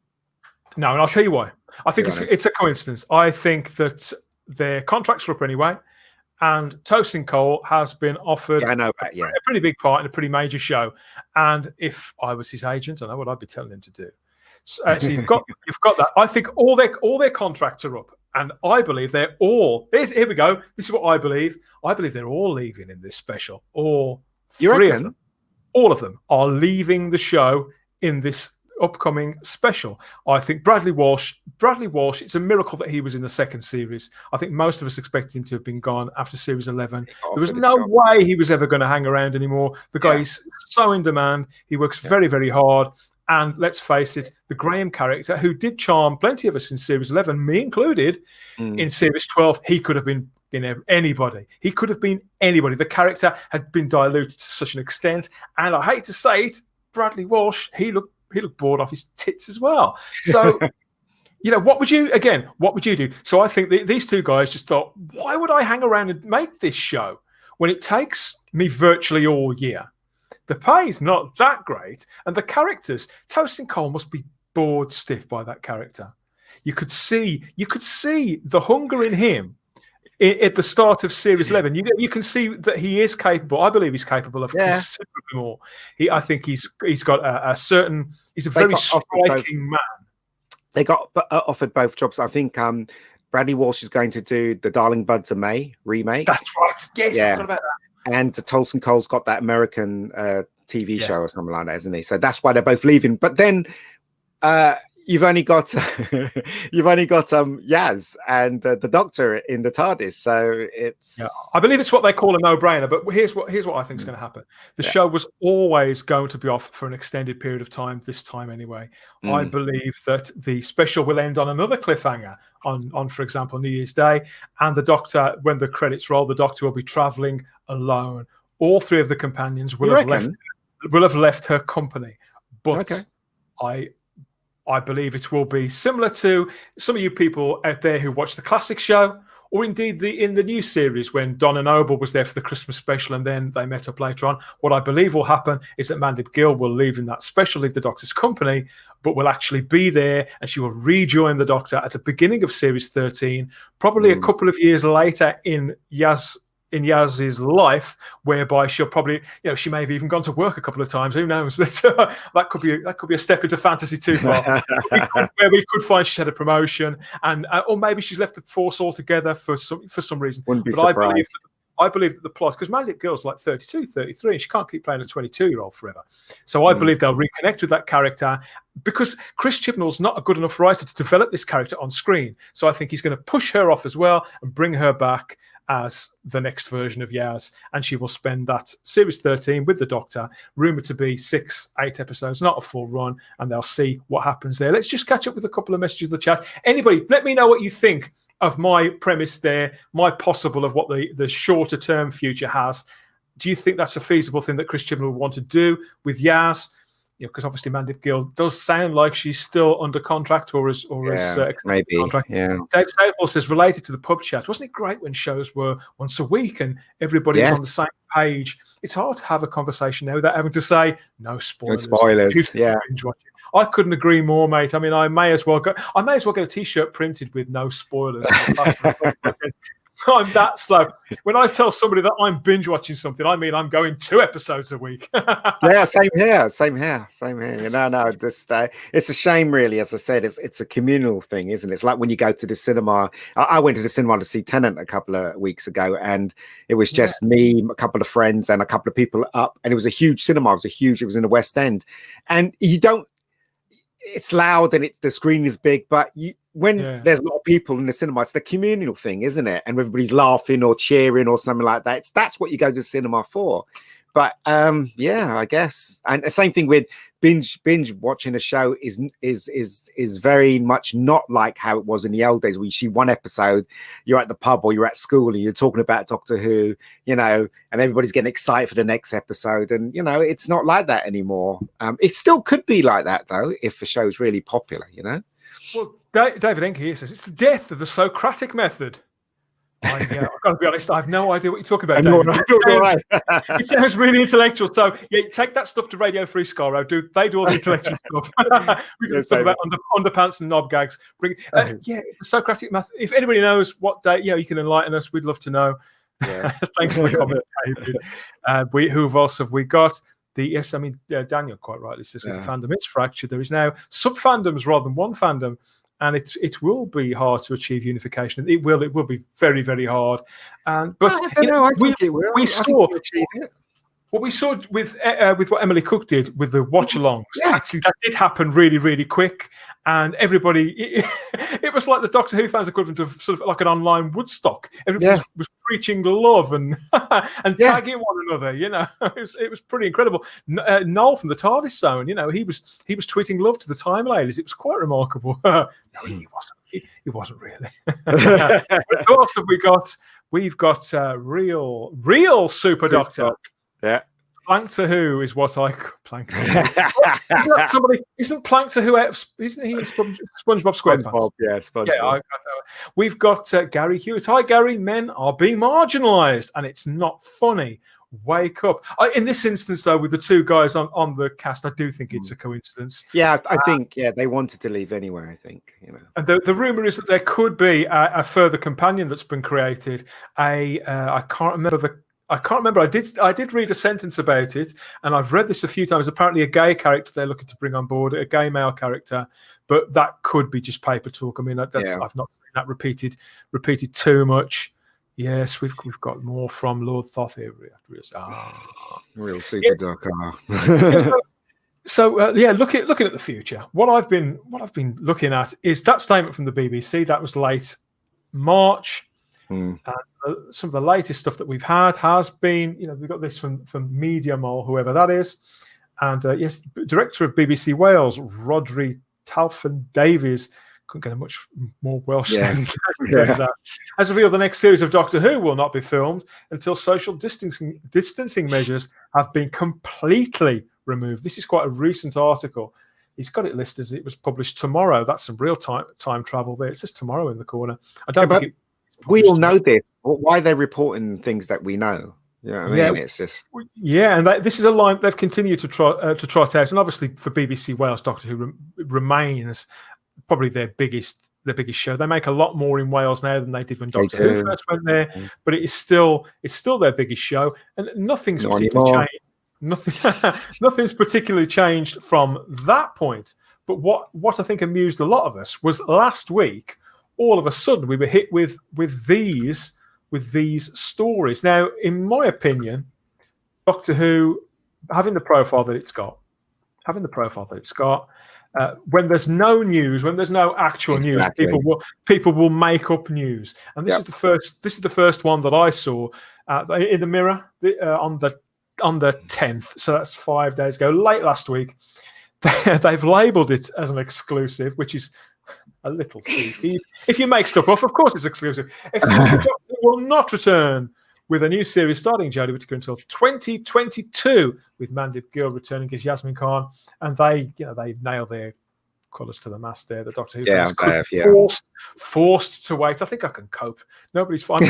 no, and I'll tell you why. I think it's a coincidence. I think that their contracts are up anyway. And Tosin Cole has been offered a pretty big part in a pretty major show. And if I was his agent, I know what I'd be telling him to do. So you've got that. I think all their contracts are up, and I believe they're all. Here we go. This is what I believe. I believe they're all leaving in this special. All 3 of them. All of them are leaving the show in this upcoming special. I think Bradley Walsh, it's a miracle that he was in the second series. I think most of us expected him to have been gone after series 11. There was no way he was ever going to hang around anymore. The guy is so in demand. He works very, very hard. And let's face it, the Graham character, who did charm plenty of us in series 11, me included, in series 12, he could have been anybody. He could have been anybody. The character had been diluted to such an extent. And I hate to say it, Bradley Walsh, he looked bored off his tits as well. So, what would you do? So I think these two guys just thought, why would I hang around and make this show when it takes me virtually all year? The pay's not that great. And the characters, Toasting Cole must be bored stiff by that character. You could see the hunger in him at the start of series 11. You can see that he is capable. I believe he's capable of considerably more. I think he's got a certain. He's a very striking man. They got offered both jobs. I think Bradley Walsh is going to do the Darling Buds of May remake. That's right. Yes, I forgot about that. And Tolson Cole's got that American TV show or something like that, isn't he? So that's why they're both leaving. But then you've only got Yaz and the Doctor in the TARDIS. So it's I believe it's what they call a no-brainer. But here's what I think is going to happen. The show was always going to be off for an extended period of time. This time anyway, I believe that the special will end on another cliffhanger on for example, New Year's Day, and the Doctor, when the credits roll, the Doctor will be traveling alone. All three of the companions will have left her company. But I believe it will be similar to some of you people out there who watch the classic show, or indeed in the new series when Donna Noble was there for the Christmas special and then they met up later on. What I believe will happen is that Mandip Gill will leave in that special, leave the Doctor's company, but will actually be there, and she will rejoin the Doctor at the beginning of series 13, probably a couple of years later in Yaz's life, whereby she'll probably, she may have even gone to work a couple of times. Who knows? That could be a step into fantasy too far. where we could find she's had a promotion, and or maybe she's left the force altogether for some reason. Wouldn't be surprised. I believe that the plot, because Mandip Gill's like 32, 33, and she can't keep playing a 22-year-old forever. So I believe they'll reconnect with that character, because Chris Chibnall's not a good enough writer to develop this character on screen. So I think he's going to push her off as well and bring her back as the next version of Yaz, and she will spend that series 13 with the Doctor, rumoured to be 6-8 episodes, not a full run, and they'll see what happens there. Let's just catch up with a couple of messages in the chat. Anybody, let me know what you think of my premise there, my possible of what the shorter term future has. Do you think that's a feasible thing that Chris Chibnall would want to do with Yaz? Because obviously Mandip Gill does sound like she's still under contract or is maybe contract. Dave Staples says, related to the pub chat, wasn't it great when shows were once a week and everybody was on the same page? It's hard to have a conversation now without having to say no spoilers. No spoilers. I couldn't agree more, mate. I mean, I may as well get a T-shirt printed with no spoilers. I'm that slow. When I tell somebody that I'm binge watching something, I mean I'm going 2 episodes a week. Yeah, same here. No, just it's a shame, really. As I said, it's a communal thing, isn't it? It's like when you go to the cinema. I went to the cinema to see Tenet a couple of weeks ago, and it was just me, a couple of friends, and a couple of people up, and it was a huge cinema. It was in the West End, and it's loud and the screen is big, but when there's a lot of people in the cinema, it's the communal thing, isn't it? And everybody's laughing or cheering or something like that. That's what you go to the cinema for. But I guess, and the same thing with binge watching a show is very much not like how it was in the old days, where you see one episode, you're at the pub or you're at school and you're talking about Doctor Who, and everybody's getting excited for the next episode, and it's not like that anymore. It still could be like that though if the show's really popular. Well, David Enke here says it's the death of the Socratic method. I've got to be honest, I have no idea what you're talking about, David. It sounds really intellectual. So, take that stuff to Radio Free Scaro. They do all the intellectual stuff. We do stuff about underpants and knob gags. The Socratic method. If anybody knows what day, you can enlighten us. We'd love to know. Yeah. Thanks for the comment, David. Who else have we got? Daniel quite rightly says the fandom is fractured. There is now sub-fandoms rather than one fandom. And it will be hard to achieve unification. It will be very, very hard. But I don't know. I think it will. We saw. What we saw with what Emily Cook did with the watch-alongs, actually, that did happen really, really quick, and everybody, it was like the Doctor Who fans equivalent of sort of like an online Woodstock. Everybody was preaching love and tagging one another. You know, it was pretty incredible. Noel from the TARDIS Zone, you know, he was tweeting love to the Time Ladies. It was quite remarkable. No, he wasn't. He wasn't really. Of course, we've got real Super Doctor. Yeah. Plankton Who is what I Plankton. Somebody isn't Plankton Who? Isn't he SpongeBob SquarePants? SpongeBob. Yeah, we've got Gary Hewitt. Hi, Gary. Men are being marginalised, and it's not funny. Wake up. In this instance, though, with the two guys on the cast, I do think it's a coincidence. Yeah, I think they wanted to leave anyway. I think, you know. And the rumor is that there could be a further companion that's been created. I can't remember. I did read a sentence about it, and I've read this a few times. Apparently, a gay character they're looking to bring on board, a gay male character, but that could be just paper talk. I mean, I've not seen that repeated too much. Yes, we've got more from Lord Thoth here. Real super dark. So looking at the future, what I've been looking at is that statement from the BBC that was late March. And some of the latest stuff that we've had has been, you know, we've got this from Media Mole, whoever that is, and yes, director of BBC Wales, Rodri Talfan Davies. Couldn't get a much more Welsh than that. As revealed, the next series of Doctor Who will not be filmed until social distancing measures have been completely removed. This is quite a recent article. He's got it listed as it was published tomorrow. That's some real time travel there. It says tomorrow in the corner. I don't think we all know this. Why are they reporting things that we know? You know what I mean? It's just and this is a line they've continued to trot out, and obviously for BBC Wales, Doctor Who remains probably their biggest show. They make a lot more in Wales now than they did when Doctor Who first went there, but it's still their biggest show, and nothing's particularly changed. Nothing's particularly changed from that point. But what I think amused a lot of us was last week, all of a sudden we were hit with these stories. Now, in my opinion, Doctor Who having the profile that it's got, when there's no news, when there's no actual news, people will make up news. And this is the first one that I saw in the Mirror on the 10th. So that's 5 days ago, late last week. They've labelled it as an exclusive, which is a little cheeky. If you make stuff up, of course it's exclusive. Exclusive Doctor will not return with a new series starting Jodie Whittaker until 2022, with Mandip Gill returning as Yasmin Khan, and they nail their colours to the mast there. The Doctor Who fans forced to wait. I think I can cope. Nobody's fine.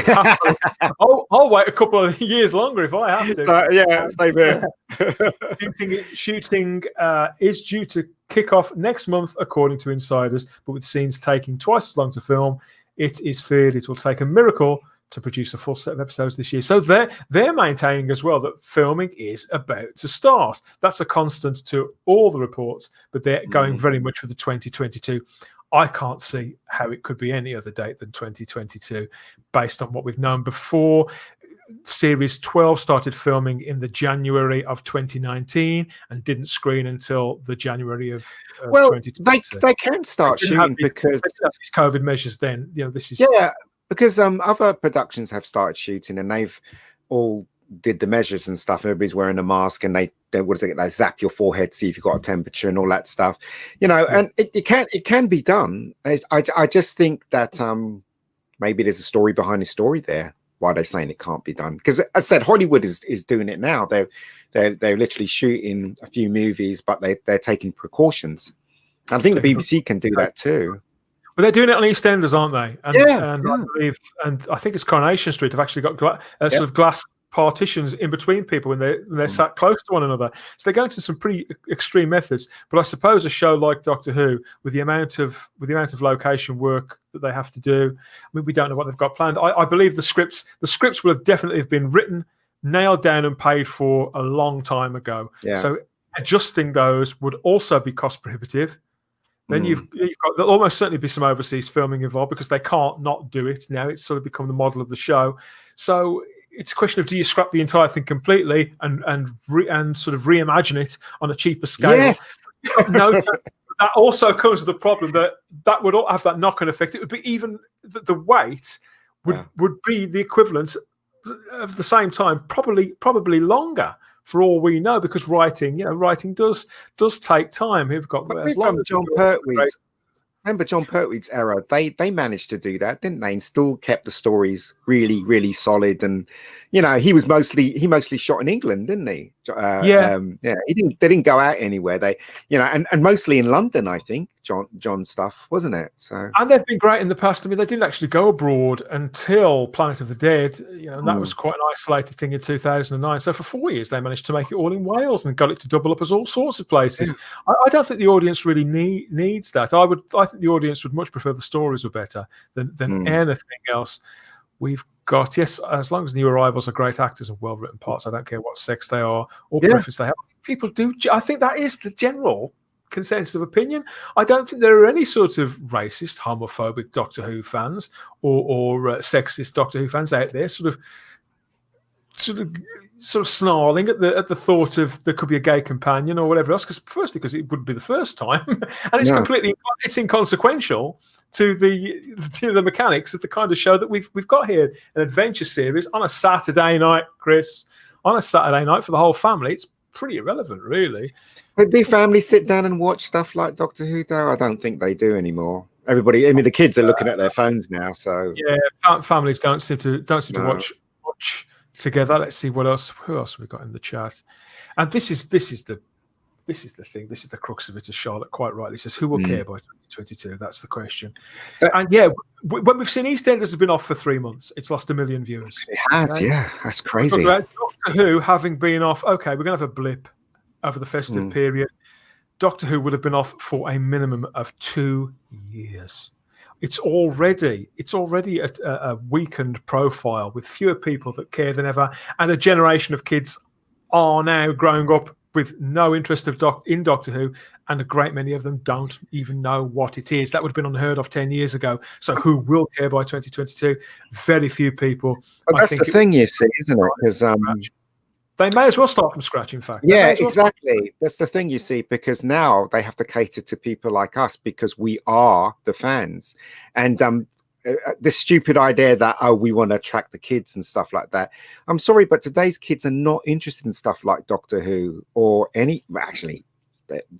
I'll wait a couple of years longer if I have to. Same here. Shooting is due to kick off next month, according to insiders, but with scenes taking twice as long to film, it is feared it will take a miracle to produce a full set of episodes this year. So they're maintaining as well that filming is about to start. That's a constant to all the reports, but they're going very much for the 2022. I can't see how it could be any other date than 2022 based on what we've known before. Series 12 started filming in the January of 2019 and didn't screen until the January of 2020. They can start shooting because these COVID measures. Then this is because other productions have started shooting and they've all did the measures and stuff. Everybody's wearing a mask and they zap your forehead, see if you've got a temperature and all that stuff, and it can be done. I just think that maybe there's a story behind the story there. Why they're saying it can't be done? Because as I said, Hollywood is doing it now. They're literally shooting a few movies, but they're taking precautions. And I think the BBC can do that too. But they're doing it on EastEnders, aren't they? And I believe, and I think it's Coronation Street have actually got sort of glass partitions in between people when they're sat close to one another. So they're going to some pretty extreme methods. But I suppose a show like Doctor Who, with the amount of location work that they have to do, I mean, we don't know what they've got planned. I believe the scripts will have definitely been written, nailed down, and paid for a long time ago. Yeah. So adjusting those would also be cost prohibitive. Then there'll almost certainly be some overseas filming involved because they can't not do it now. It's sort of become the model of the show. So it's a question of, do you scrap the entire thing completely and sort of reimagine it on a cheaper scale? Yes. No, that also comes with the problem that would have that knock-on effect. It would be even the wait would be the equivalent of the same time, probably longer for all we know, because writing does take time. We've got John Pertwee's. Remember John Pertwee's era? They managed to do that, didn't they? And still kept the stories really, really solid. And he mostly shot in England, didn't he? They didn't go out anywhere. They, and mostly in London, I think. John's stuff, wasn't it? So, and they've been great in the past. I mean, they didn't actually go abroad until Planet of the Dead. And that was quite an isolated thing in 2009. So for 4 years, they managed to make it all in Wales and got it to double up as all sorts of places. Yeah. I don't think the audience really needs that. I think the audience would much prefer the stories were better than anything else. We've got, yes, as long as new arrivals are great actors and well-written parts, I don't care what sex they are or preference they have. People do. I think that is the general consensus of opinion. I don't think there are any sort of racist, homophobic Doctor Who fans or sexist Doctor Who fans out there sort of snarling at the thought of there could be a gay companion or whatever else. Because it wouldn't be the first time, and it's inconsequential to the mechanics of the kind of show that we've got here, an adventure series on a Saturday night, Chris, on a Saturday night for the whole family. It's pretty irrelevant, really. But do families sit down and watch stuff like Doctor Who, though? I don't think they do anymore. Everybody, I mean, the kids are looking at their phones now, so families don't seem to watch together. Let's see who else have we got in the chat. And this is the thing. This is the crux of it, as Charlotte quite rightly says. Who will care by 2022? That's the question. When we've seen EastEnders has been off for 3 months, it's lost 1 million viewers. It has, that's crazy. Doctor Who having been off, okay, we're going to have a blip over the festive period. Doctor Who would have been off for a minimum of 2 years. It's already a weakened profile with fewer people that care than ever, and a generation of kids are now growing up with no interest in Doctor Who, and a great many of them don't even know what it is. That would have been unheard of 10 years ago. So who will care by 2022? Very few people. But that's the thing, you see, isn't it? Because they may as well start from scratch, in fact. Yeah, exactly. That's the thing, you see, because now they have to cater to people like us because we are the fans. And this stupid idea that, we want to attract the kids and stuff like that. I'm sorry, but today's kids are not interested in stuff like Doctor Who or actually,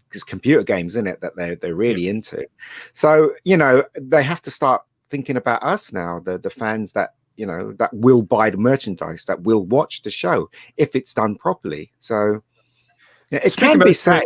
because computer games, isn't it, that they're really into. So, they have to start thinking about us now, the fans that, that will buy the merchandise, that will watch the show if it's done properly. So it can be saved.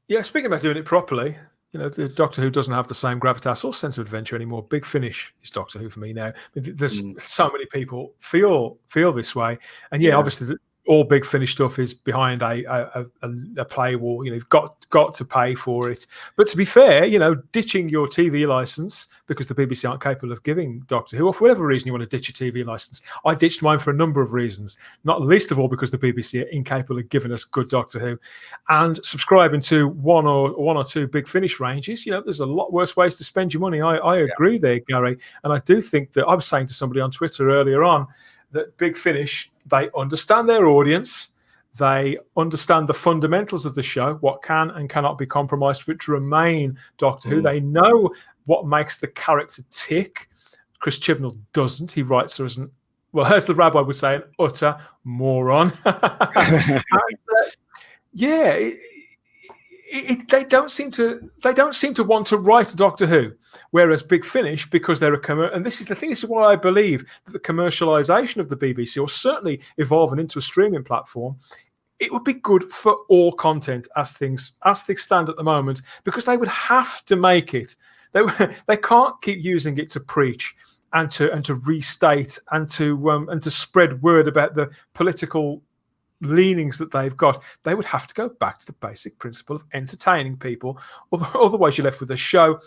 Yeah, speaking about doing it properly, the Doctor Who doesn't have the same gravitas or sense of adventure anymore. Big Finish is Doctor Who for me now. There's so many people feel this way, and obviously all Big Finish stuff is behind a paywall. You've got to pay for it. But to be fair, ditching your TV license because the BBC aren't capable of giving Doctor Who, or for whatever reason you want to ditch your TV license. I ditched mine for a number of reasons, not least of all because the BBC are incapable of giving us good Doctor Who. And subscribing to one or two Big Finish ranges, there's a lot worse ways to spend your money. I agree there, Gary. And I do think that I was saying to somebody on Twitter earlier on that Big Finish, they understand their audience. They understand the fundamentals of the show, what can and cannot be compromised for it to remain Doctor Who. They know what makes the character tick. Chris Chibnall doesn't. He writes her as as the rabbi would say, an utter moron. They don't seem to want to write Doctor Who. Whereas Big Finish, because they're and this is the thing, this is why I believe that the commercialization of the BBC, or certainly evolving into a streaming platform, it would be good for all content as things stand at the moment, because they would have to make it. They can't keep using it to preach and to restate and to spread word about the political leanings that they've got. They would have to go back to the basic principle of entertaining people. Otherwise, you're left with a show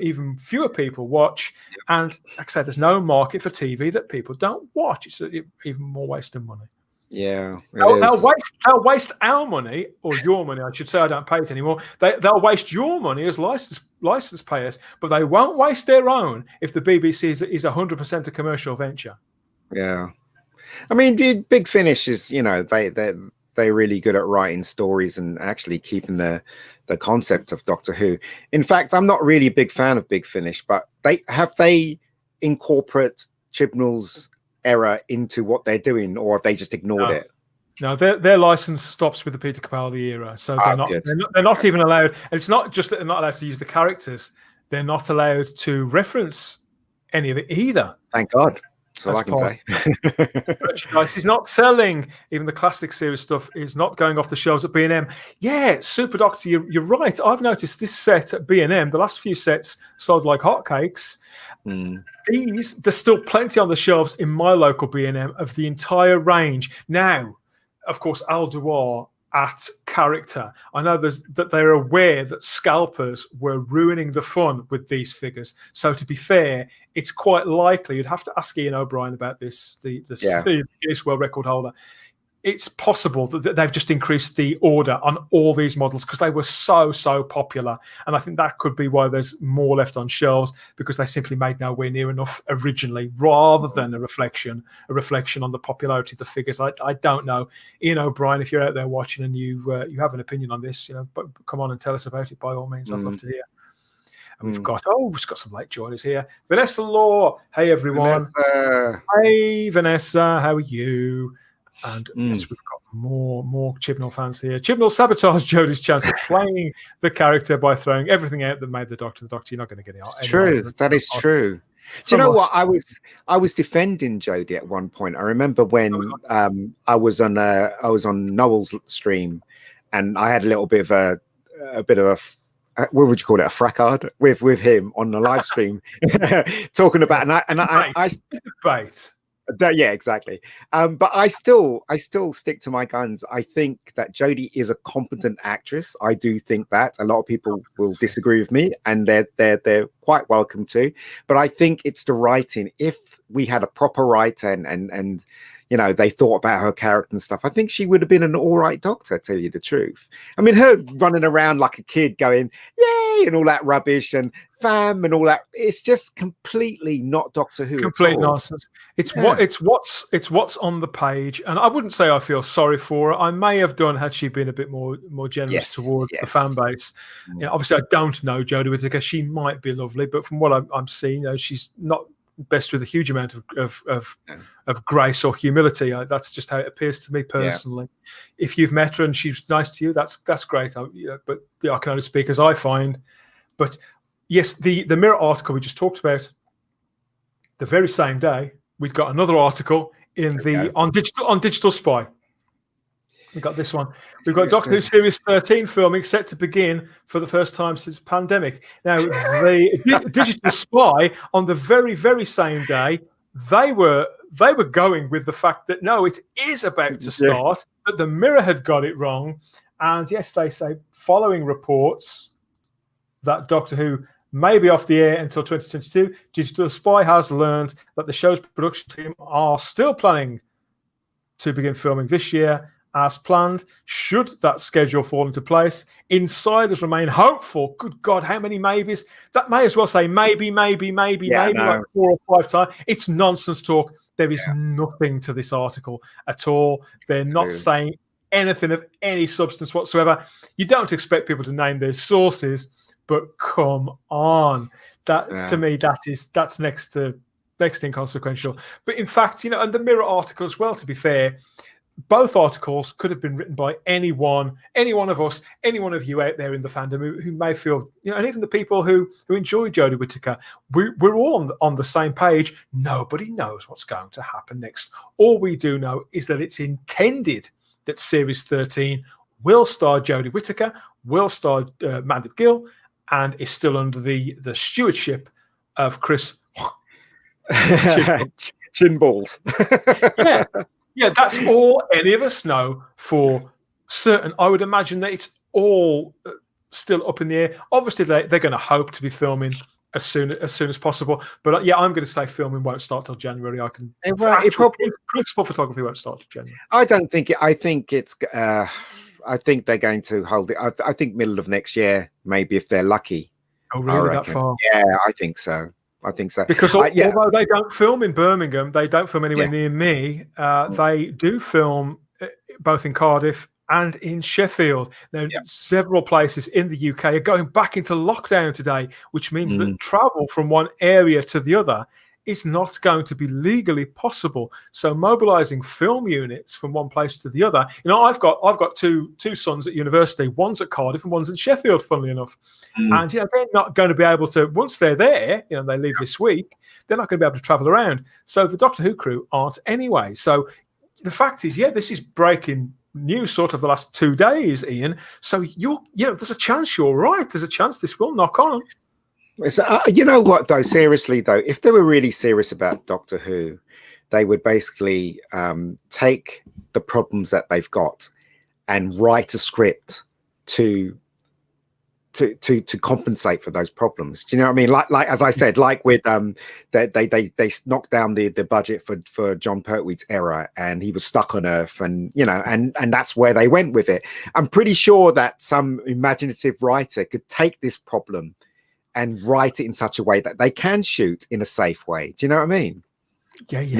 even fewer people watch, and like I said, there's no market for TV that people don't watch. It's even more waste of money. Yeah, they'll waste our money, or your money, I should say. I don't pay it anymore. They'll waste your money as license payers, but they won't waste their own if the BBC is 100% a commercial venture. Yeah. I mean, Big Finish is, they're really good at writing stories and actually keeping the concept of Doctor Who. In fact, I'm not really a big fan of Big Finish, but they incorporate Chibnall's era into what they're doing, or have they just ignored it? No, their license stops with the Peter Capaldi era, so they're not even allowed. And it's not just that they're not allowed to use the characters; they're not allowed to reference any of it either. Thank God. That's all I can say. Merchandise is not selling. Even the classic series stuff is not going off the shelves at B&M. Yeah, Super Doctor, you're right. I've noticed this set at B&M, the last few sets sold like hotcakes. There's still plenty on the shelves in my local B&M of the entire range. Now, of course, Al Duar at character. I know that they're aware that scalpers were ruining the fun with these figures. So to be fair, it's quite likely, you'd have to ask Ian O'Brien about this, the Guinness World Record holder. It's possible that they've just increased the order on all these models because they were so popular. And I think that could be why there's more left on shelves, because they simply made nowhere near enough originally, rather than a reflection on the popularity of the figures. I don't know. Ian O'Brien, if you're out there watching and you have an opinion on this, but come on and tell us about it by all means. I'd love to hear. And we've got some late joiners here. Vanessa Law. Hey, everyone. Vanessa. Hey, Vanessa. How are you? And yes, we've got more Chibnall fans here. Chibnall sabotaged Jodie's chance of playing the character by throwing everything out that made the Doctor. You're not going to get it out. It's true. That is true. Do you know what? I was defending Jodie at one point. I remember when I was on Noel's stream, and I had a little bit of a what would you call it? A fracard with him on the live stream, talking about I debate. Yeah, exactly. But I still stick to my guns. I think that Jodie is a competent actress. I do think that. A lot of people will disagree with me, and they're quite welcome to. But I think it's the writing. If we had a proper writer and they thought about her character and stuff, I think she would have been an all right Doctor, tell you the truth. I mean, her running around like a kid going, yay, and all that rubbish and fam and all that. It's just completely not Doctor Who. Complete nonsense. It's what's on the page. And I wouldn't say I feel sorry for her. I may have done had she been a bit more generous towards the fan base. Obviously, I don't know Jodie Whittaker. She might be lovely, but from what I'm seeing, she's not best with a huge amount of grace or humility. That's just how it appears to me personally. If you've met her and she's nice to you, that's great. But I can only speak as I find. But yes, the Mirror article we just talked about, the very same day, we'd got another article on Digital Spy. We got this one. We've got Doctor Who Series 13 filming set to begin for the first time since pandemic. Now, the Digital Spy on the very, very same day, they were going with the fact that no, it is about to start, but the Mirror had got it wrong. And yes, they say following reports that Doctor Who may be off the air until 2022, Digital Spy has learned that the show's production team are still planning to begin filming this year as planned. Should that schedule fall into place, insiders remain hopeful. Good God, how many maybes? That may as well say maybe, like 4 or 5 times. It's nonsense talk. There is nothing to this article at all. They're not saying anything of any substance whatsoever. You don't expect people to name their sources, but come on. To me, that's next to inconsequential. But in fact, and the Mirror article as well, to be fair, both articles could have been written by any one of us, any one of you out there in the fandom who may feel, and even the people who enjoy Jodie Whittaker, we're all on the same page. Nobody knows what's going to happen next. All we do know is that it's intended that Series 13 will star Jodie Whittaker, will star Mandip Gill, and is still under the stewardship of Chris Chin Balls. Yeah, that's all any of us know for certain. I would imagine that it's all still up in the air. Obviously, they're going to hope to be filming as soon as possible. But I'm going to say filming won't start till January. Principal photography won't start till January. I don't think it. I think it's. I think they're going to hold it. I think middle of next year, maybe if they're lucky. Oh, really? That far? Yeah, I think so. I think so. Because although they don't film in Birmingham, they don't film anywhere near me. They do film both in Cardiff and in Sheffield. Now, several places in the UK are going back into lockdown today, which means that travel from one area to the other is not going to be legally possible. So mobilizing film units from one place to the other. I've got two sons at university. One's at Cardiff and one's in Sheffield, funnily enough. And they're not going to be able to, once they're there, they leave this week, they're not going to be able to travel around. So the Doctor Who crew aren't anyway. So the fact is, this is breaking news sort of the last 2 days, Ian. So there's a chance you're right. There's a chance this will knock on. So, you know what, though, seriously, though, if they were really serious about Doctor Who, they would basically take the problems that they've got and write a script to compensate for those problems. Do you know what I mean? Like as I said, like with they knocked down the budget for John Pertwee's era, and he was stuck on Earth, and and that's where they went with it. I'm pretty sure that some imaginative writer could take this problem and write it in such a way that they can shoot in a safe way. Do you know what I mean? Yeah, you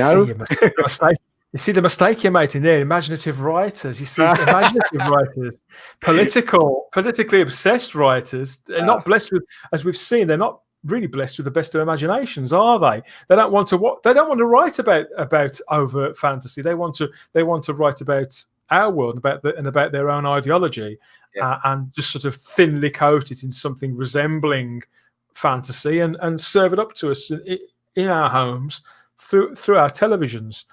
see the mistake you made in there. Imaginative writers. You see imaginative writers, politically obsessed writers. They're not blessed with, as we've seen, they're not really blessed with the best of imaginations, are they? They don't want to. They don't want to write about overt fantasy. They want to write about our world, about their own ideology, and just sort of thinly coat it in something resembling fantasy and serve it up to us in our homes through our televisions.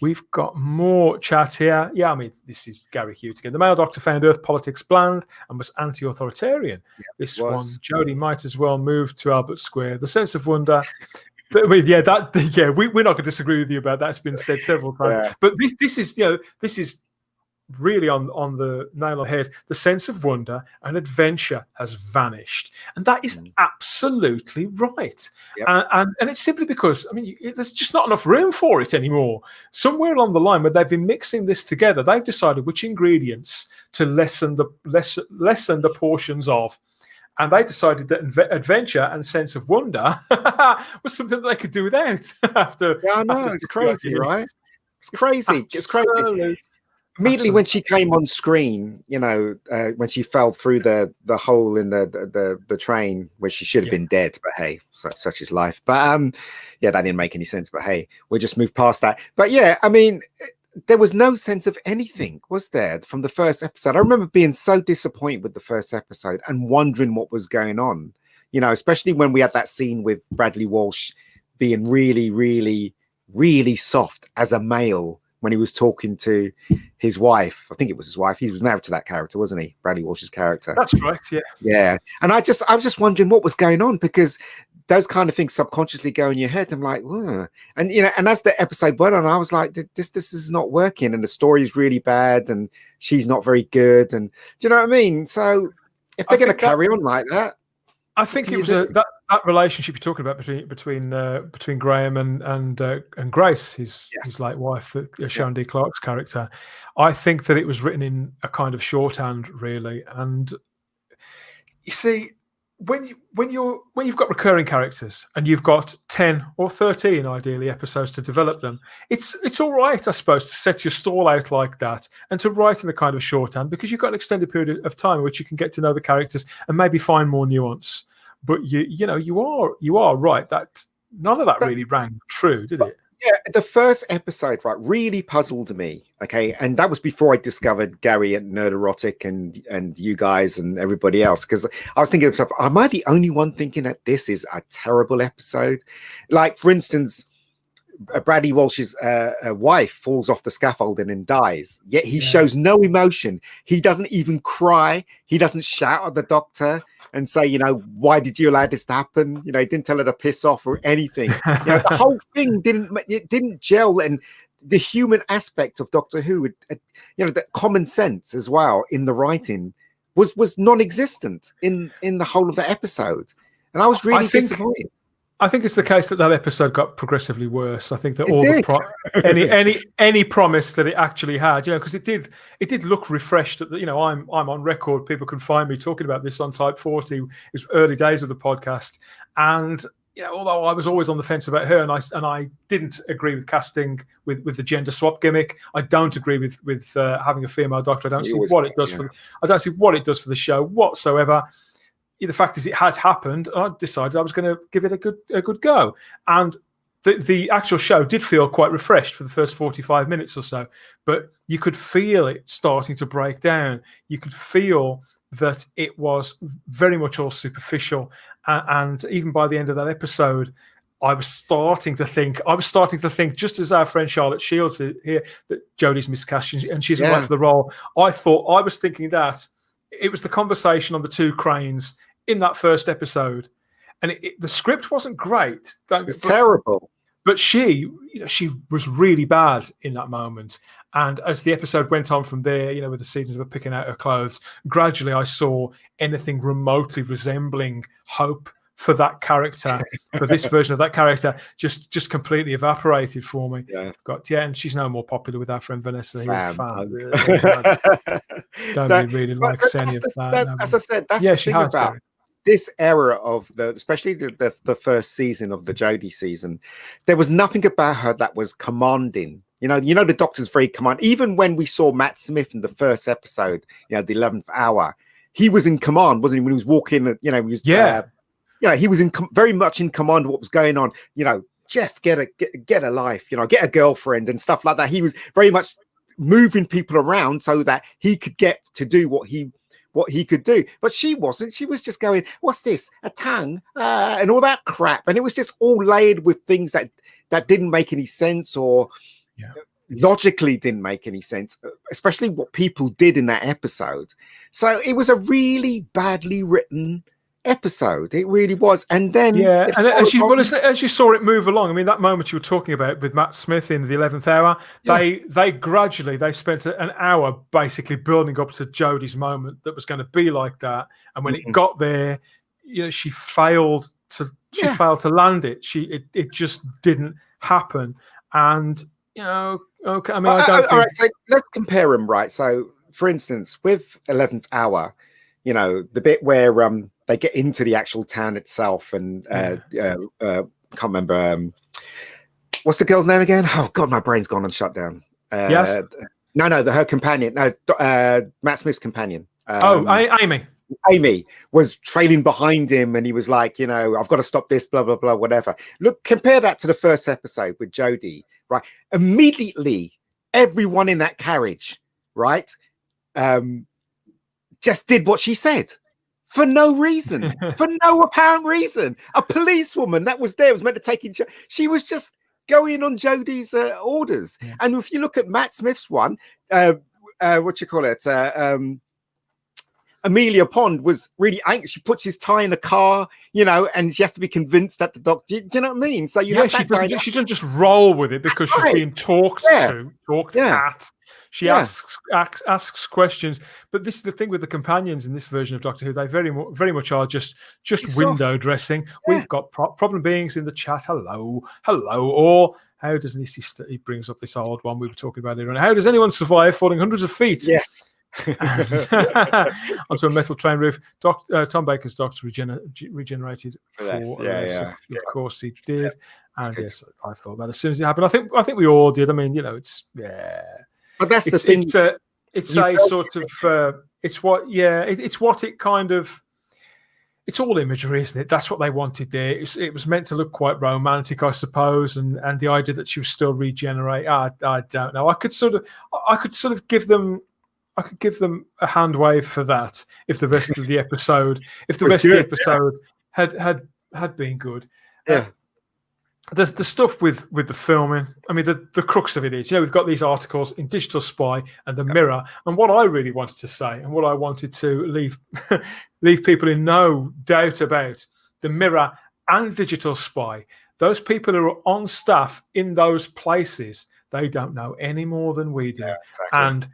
We've got more chat here. Yeah, I mean, this is Gary Hughes again. The male Doctor found Earth politics bland and was anti-authoritarian. Jodie might as well move to Albert Square. The sense of wonder. We're not going to disagree with you about that. It's been said several times. Yeah. But this is really on the nail on the head. The sense of wonder and adventure has vanished, and that is absolutely right. And it's simply because there's just not enough room for it anymore. Somewhere along the line, where they've been mixing this together, they've decided which ingredients to lessen the portions of. And they decided that adventure and sense of wonder was something that they could do without. It's crazy, right? It's crazy. It's crazy. Immediately when she came on screen, when she fell through the hole in the train, where she should have been dead, but hey, such is life. But that didn't make any sense. But hey, we'll just move past that. But there was no sense of anything, was there, from the first episode? I remember being so disappointed with the first episode and wondering what was going on. Especially when we had that scene with Bradley Walsh being really, really, really soft as a male. When he was talking to his wife, I think it was his wife. He was married to that character, wasn't he? Bradley Walsh's character. That's right. Yeah. Yeah. And I was just wondering what was going on, because those kind of things subconsciously go in your head. I'm like, ugh. And and as the episode went on, I was like, this is not working, and the story is really bad, and she's not very good. And do you know what I mean? So if they're going to carry on like that, I think it was that relationship you're talking about between Graham and Grace, his late wife, Sharon D. Clark's character. I think that it was written in a kind of shorthand, really. And you see, when you've got recurring characters and you've got 10 or 13 ideally episodes to develop them, it's all right, I suppose, to set your stall out like that and to write in a kind of shorthand, because you've got an extended period of time in which you can get to know the characters and maybe find more nuance. But you are right that none of that really rang true, did it? Yeah, the first episode, right, really puzzled me. Okay, and that was before I discovered Gary and Nerd Erotic and you guys and everybody else, because I was thinking to myself, am I the only one thinking that this is a terrible episode? Like, for instance, Bradley Walsh's wife falls off the scaffolding and dies, yet he shows no emotion. He doesn't even cry. He doesn't shout at the Doctor and say, why did you allow this to happen? He didn't tell her to piss off or anything. The whole thing didn't gel. And the human aspect of Doctor Who, the common sense as well in the writing was non-existent in the whole of the episode. And I was really disappointed. I think it's the case that episode got progressively worse. I think that any promise that it actually had, because it did look refreshed. I'm on record. People can find me talking about this on Type 40. It was early days of the podcast, and although I was always on the fence about her, and I didn't agree with casting with the gender swap gimmick. I don't agree with having a female Doctor. I don't see what it does for the show whatsoever. The fact is, it had happened. I decided I was going to give it a good go, and the actual show did feel quite refreshed for the first 45 minutes or so. But you could feel it starting to break down. You could feel that it was very much all superficial, and even by the end of that episode, I was starting to think, just as our friend Charlotte Shields here, that Jodie's miscast and she's right for the role. I was thinking that it was the conversation on the two cranes in that first episode, and the script wasn't great. It's terrible. But she was really bad in that moment. And as the episode went on from there, with the seasons of her picking out her clothes, gradually I saw anything remotely resembling hope for that character, for this version of that character, just completely evaporated for me. And she's no more popular with our friend Vanessa. Don't really like any of that. As I said, that's the thing about this era of especially the first season of the Jodie season. There was nothing about her that was commanding. The Doctor's very commanding. Even when we saw Matt Smith in the first episode, the 11th hour, he was in command, wasn't he? When he was walking, he was he was very much in command of what was going on. Jeff, get a life, get a girlfriend and stuff like that. He was very much moving people around so that he could get to do what he could do. But she wasn't. She was just going, what's this? A tongue? And all that crap. And it was just all layered with things that didn't make any sense or logically didn't make any sense, especially what people did in that episode. So it was a really badly written episode. It really was. And then and as you saw it move along, I mean, that moment you were talking about with Matt Smith in the 11th hour, they gradually spent an hour basically building up to Jodie's moment that was going to be like that, and when it got there, she failed to land it. It just didn't happen. And okay, I mean, I don't think... All right, so let's compare them, right? So for instance, with 11th hour, the bit where they get into the actual town itself, and can't remember what's the girl's name again? Oh God, my brain's gone and shut down. Her companion, Matt Smith's companion. Amy was trailing behind him, and he was like, I've got to stop this, blah blah blah, whatever. Look, compare that to the first episode with Jodie, right? Immediately, everyone in that carriage, right, just did what she said. For no reason, for no apparent reason. A policewoman that was there was meant to take in. She was just going on Jodie's orders. Yeah. And if you look at Matt Smith's one, Amelia Pond was really angry. She puts his tie in a car, and she has to be convinced that the doctor. Do you know what I mean? So she doesn't just roll with it because she's being talked at. She asks questions, but this is the thing with the companions in this version of Doctor Who. They very much are just window dressing. Yeah. We've got problem beings in the chat. Hello, or how does he brings up this old one we were talking about earlier. How does anyone survive falling hundreds of feet? Yes. Onto a metal train roof. Tom Baker's Doctor regenerated. Of course he did. And yes, I thought that as soon as it happened. I think we all did. I mean, it's But that's the thing. It's all imagery, isn't it? That's what they wanted there. It was meant to look quite romantic, I suppose, and the idea that she was still regenerate. I don't know. I could sort of give them a hand wave for that if the rest of the episode, had been good. Yeah. There's the stuff with the filming. I mean, the crux of it is, we've got these articles in Digital Spy and the Mirror, and what I really wanted to say, and what I wanted to leave people in no doubt about, the Mirror and Digital Spy, those people who are on staff in those places, they don't know any more than we do. Yeah, exactly.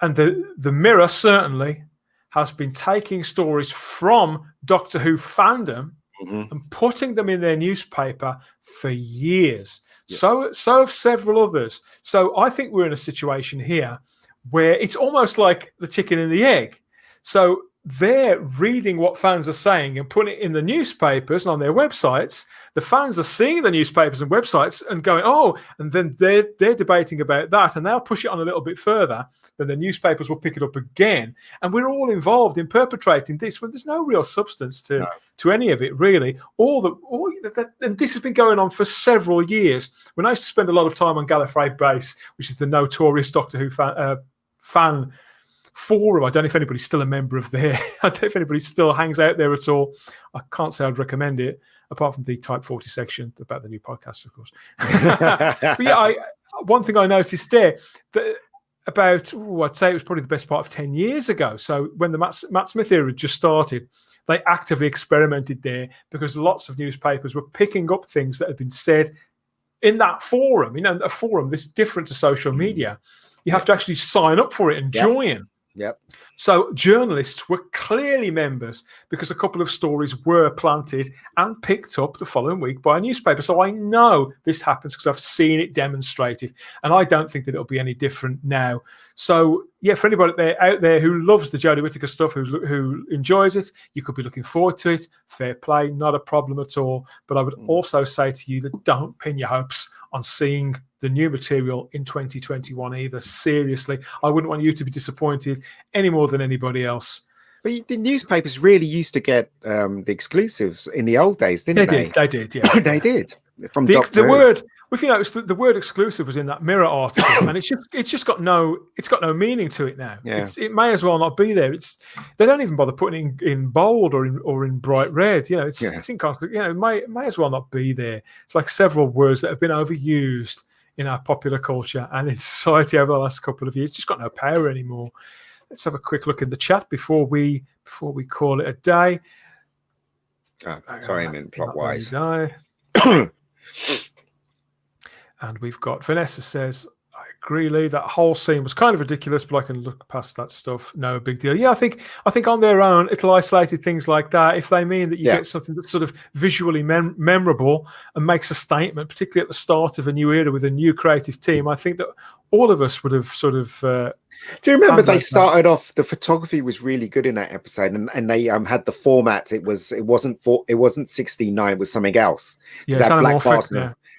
And the Mirror certainly has been taking stories from Doctor Who fandom and putting them in their newspaper for years. Yeah. So have several others. So I think we're in a situation here where it's almost like the chicken and the egg. So they're reading what fans are saying and putting it in the newspapers and on their websites. The fans are seeing the newspapers and websites and going, oh, and then they're debating about that, and they'll push it on a little bit further. Then the newspapers will pick it up again, and we're all involved in perpetrating this when there's no real substance to any of it, really. And this has been going on for several years. When I used to spend a lot of time on Gallifrey Base, which is the notorious Doctor Who fan forum. I don't know if anybody's still a member of there. I don't know if anybody still hangs out there at all. I can't say I'd recommend it, apart from the Type 40 section about the new podcasts, of course. But yeah, one thing I noticed there, that about, I'd say it was probably the best part of 10 years ago. So when the Matt Smith era just started, they actively experimented there because lots of newspapers were picking up things that had been said in that forum. You know, a forum that's different to social media. You have to actually sign up for it and join. Yep. So journalists were clearly members because a couple of stories were planted and picked up the following week by a newspaper. So I know this happens because I've seen it demonstrated, and I don't think that it'll be any different now. So yeah, for anybody out there who loves the Jodie Whittaker stuff, who enjoys it, you could be looking forward to it. Fair play, not a problem at all. But I would also say to you that don't pin your hopes on seeing the new material in 2021 either. Seriously, I wouldn't want you to be disappointed any more than anybody else. But the newspapers really used to get the exclusives in the old days, didn't they? They did, yeah. They did. From the word, if you notice, the word exclusive was in that Mirror article, and it's just got no meaning to it now. Yeah. It may as well not be there. They don't even bother putting it in bold or in bright red. You know, it's inconstant. You know, it may as well not be there. It's like several words that have been overused in our popular culture and in society over the last couple of years. It's just got no power anymore. Let's have a quick look in the chat before we call it a day. Sorry, I meant plot-wise. And we've got Vanessa says, I agree, Lee, that whole scene was kind of ridiculous, but I can look past that stuff. No big deal. Yeah, I think on their own, little isolated things like that, if they mean that you get something that's sort of visually memorable and makes a statement, particularly at the start of a new era with a new creative team, I think that all of us would have sort of... Do you remember they started off? The photography was really good in that episode, and they had the format. It wasn't 69. It was something else. Yeah, it's black bars.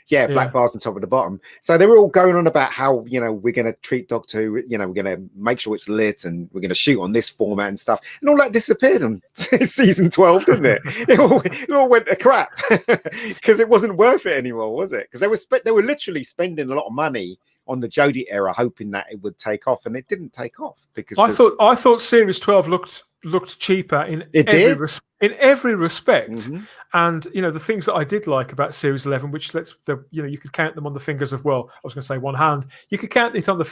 Black bars on top of the bottom. So they were all going on about how we're going to treat Doctor Who. We're going to make sure it's lit, and we're going to shoot on this format and stuff. And all that disappeared on season 12, didn't it? It all went to crap because it wasn't worth it anymore, was it? Because they were literally spending a lot of money on the Jodie era, hoping that it would take off, and it didn't take off because I thought Series 12 looked cheaper in every respect. Mm-hmm. And the things that I did like about Series 11, which you could count them on the fingers of, well, I was going to say one hand. You could count it on the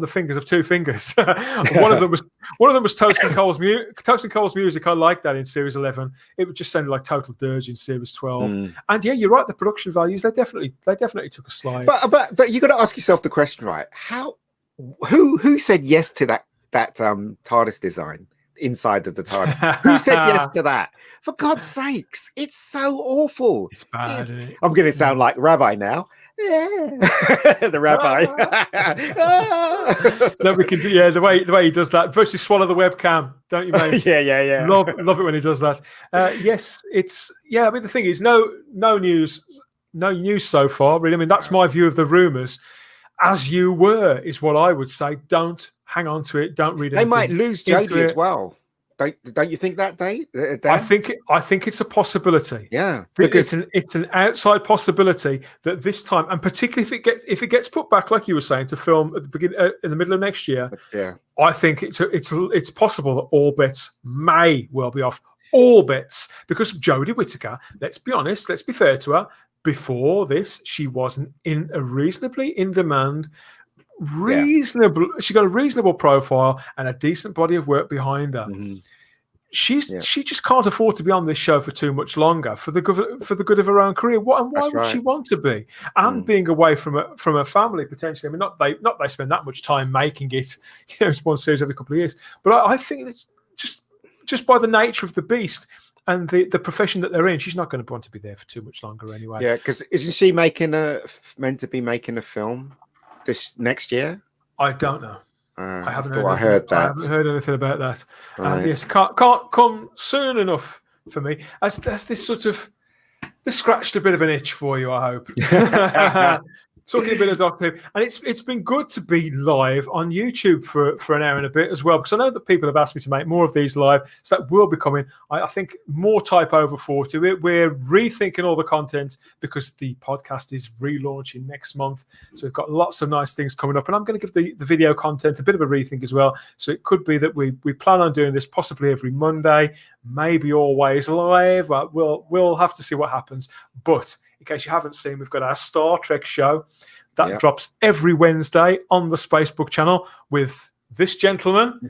fingers of two fingers. one of them was Toasting Cole's music. I liked that in Series 11. It would just sound like total dirge in Series 12. And yeah, you're right. The production values they definitely took a slide. But you got to ask yourself the question, right? Who said yes to that TARDIS design? Inside of the TARDIS. Who said yes to that? For God's sakes, it's so awful. It's bad, isn't it? I'm going to sound like Rabbi now. Yeah. The Rabbi. No, we can do. Yeah, the way he does that. Virtually swallow the webcam, don't you, mate? Yeah. Love it when he does that. Yes, it's. Yeah, I mean, the thing is, no news so far. Really, I mean, that's my view of the rumours. As you were, is what I would say. Don't hang on to it. Don't read it. They might lose Jodie as well. Don't you think that, Dan? I think it's a possibility. Yeah, because it's an outside possibility that this time, and particularly if it gets put back, like you were saying, to film at the beginning in the middle of next year. Yeah, I think it's possible that all bets may well be off. All bets, because Jodie Whittaker. Let's be honest. Let's be fair to her. Before this, she wasn't in a reasonably in demand. She got a reasonable profile and a decent body of work behind her. Mm-hmm. She just can't afford to be on this show for too much longer for the good of her own career. Why would she want to be? And being away from her family potentially. I mean, not they spend that much time making it. It's one series every couple of years. But I think that just by the nature of the beast and the profession that they're in, she's not going to want to be there for too much longer anyway. Yeah, because isn't she meant to be making a film this next year? I don't know. I haven't heard that. I haven't heard anything about that. Right. Yes, can't come soon enough for me. As this sort of this scratched a bit of an itch for you, I hope. Talking a bit of Doctor Who, and it's been good to be live on YouTube for an hour and a bit as well, because I know that people have asked me to make more of these live, so that will be coming. I think more type over 40. We're rethinking all the content because the podcast is relaunching next month, so we've got lots of nice things coming up, and I'm going to give the video content a bit of a rethink as well. So it could be that we plan on doing this possibly every Monday, maybe always live. We'll have to see what happens, but in case you haven't seen, we've got our Star Trek show that drops every Wednesday on the Spacebook channel with this gentleman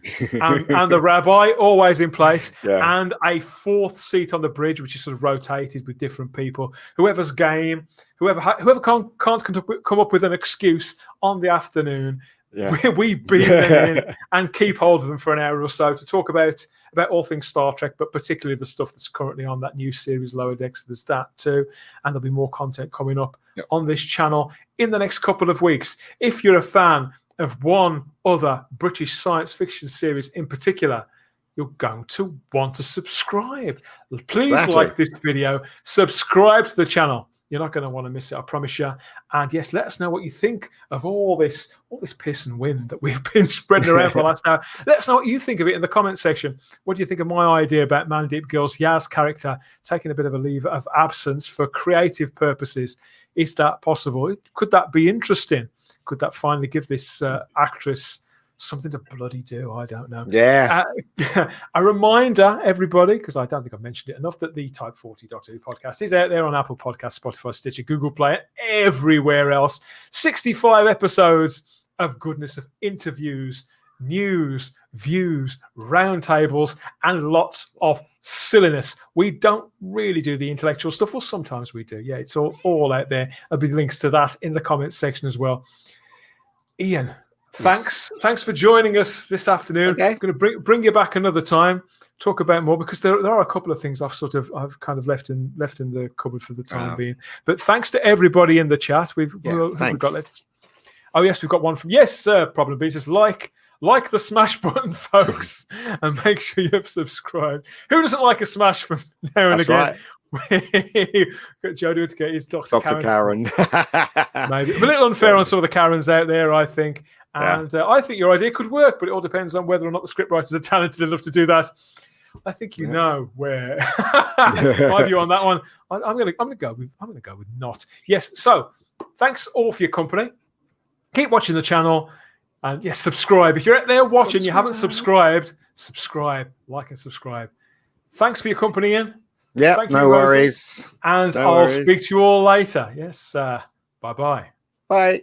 and the rabbi always in place, and a fourth seat on the bridge, which is sort of rotated with different people. Whoever's game, whoever can't come up with an excuse on the afternoon, we beam them in and keep hold of them for an hour or so to talk about all things Star Trek, but particularly the stuff that's currently on that new series Lower Decks. There's that too, and there'll be more content coming up on this channel in the next couple of weeks. If you're a fan of one other British science fiction series in particular, you're going to want to subscribe. Please like this video, subscribe to the channel. You're not going to want to miss it, I promise you. And yes, let us know what you think of all this piss and wind that we've been spreading around for the last hour. Let us know what you think of it in the comment section. What do you think of my idea about Mandeep Girl's Yaz character taking a bit of a leave of absence for creative purposes? Is that possible? Could that be interesting? Could that finally give this actress something to bloody do? I don't know. Yeah. A reminder, everybody, because I don't think I've mentioned it enough, that the Type 40 Doctor Who podcast is out there on Apple Podcasts, Spotify, Stitcher, Google Play, and everywhere else. 65 episodes of goodness, of interviews, news, views, roundtables, and lots of silliness. We don't really do the intellectual stuff. Well, sometimes we do. Yeah, it's all out there. There'll be links to that in the comments section as well. Ian, thanks for joining us this afternoon. I'm going to bring you back another time, talk about more, because there are a couple of things I've kind of left in the cupboard for the time being. But thanks to everybody in the chat. We've got oh yes, we've got one from Problem B says like the smash button, folks, and make sure you've subscribed. Who doesn't like a smash from now and again? Got Joe to get his Dr. Karen. Maybe a little unfair on some of the Karens out there, I think. And I think your idea could work, but it all depends on whether or not the scriptwriters are talented enough to do that. I think you know where my view on that one. I'm going to go with not. Yes. So thanks all for your company. Keep watching the channel, and yes, subscribe if you're out there watching. You haven't subscribed. Subscribe, like, and subscribe. Thanks for your company, Ian. Yeah, no worries. And I'll speak to you all later. Yes. Bye-bye. Bye.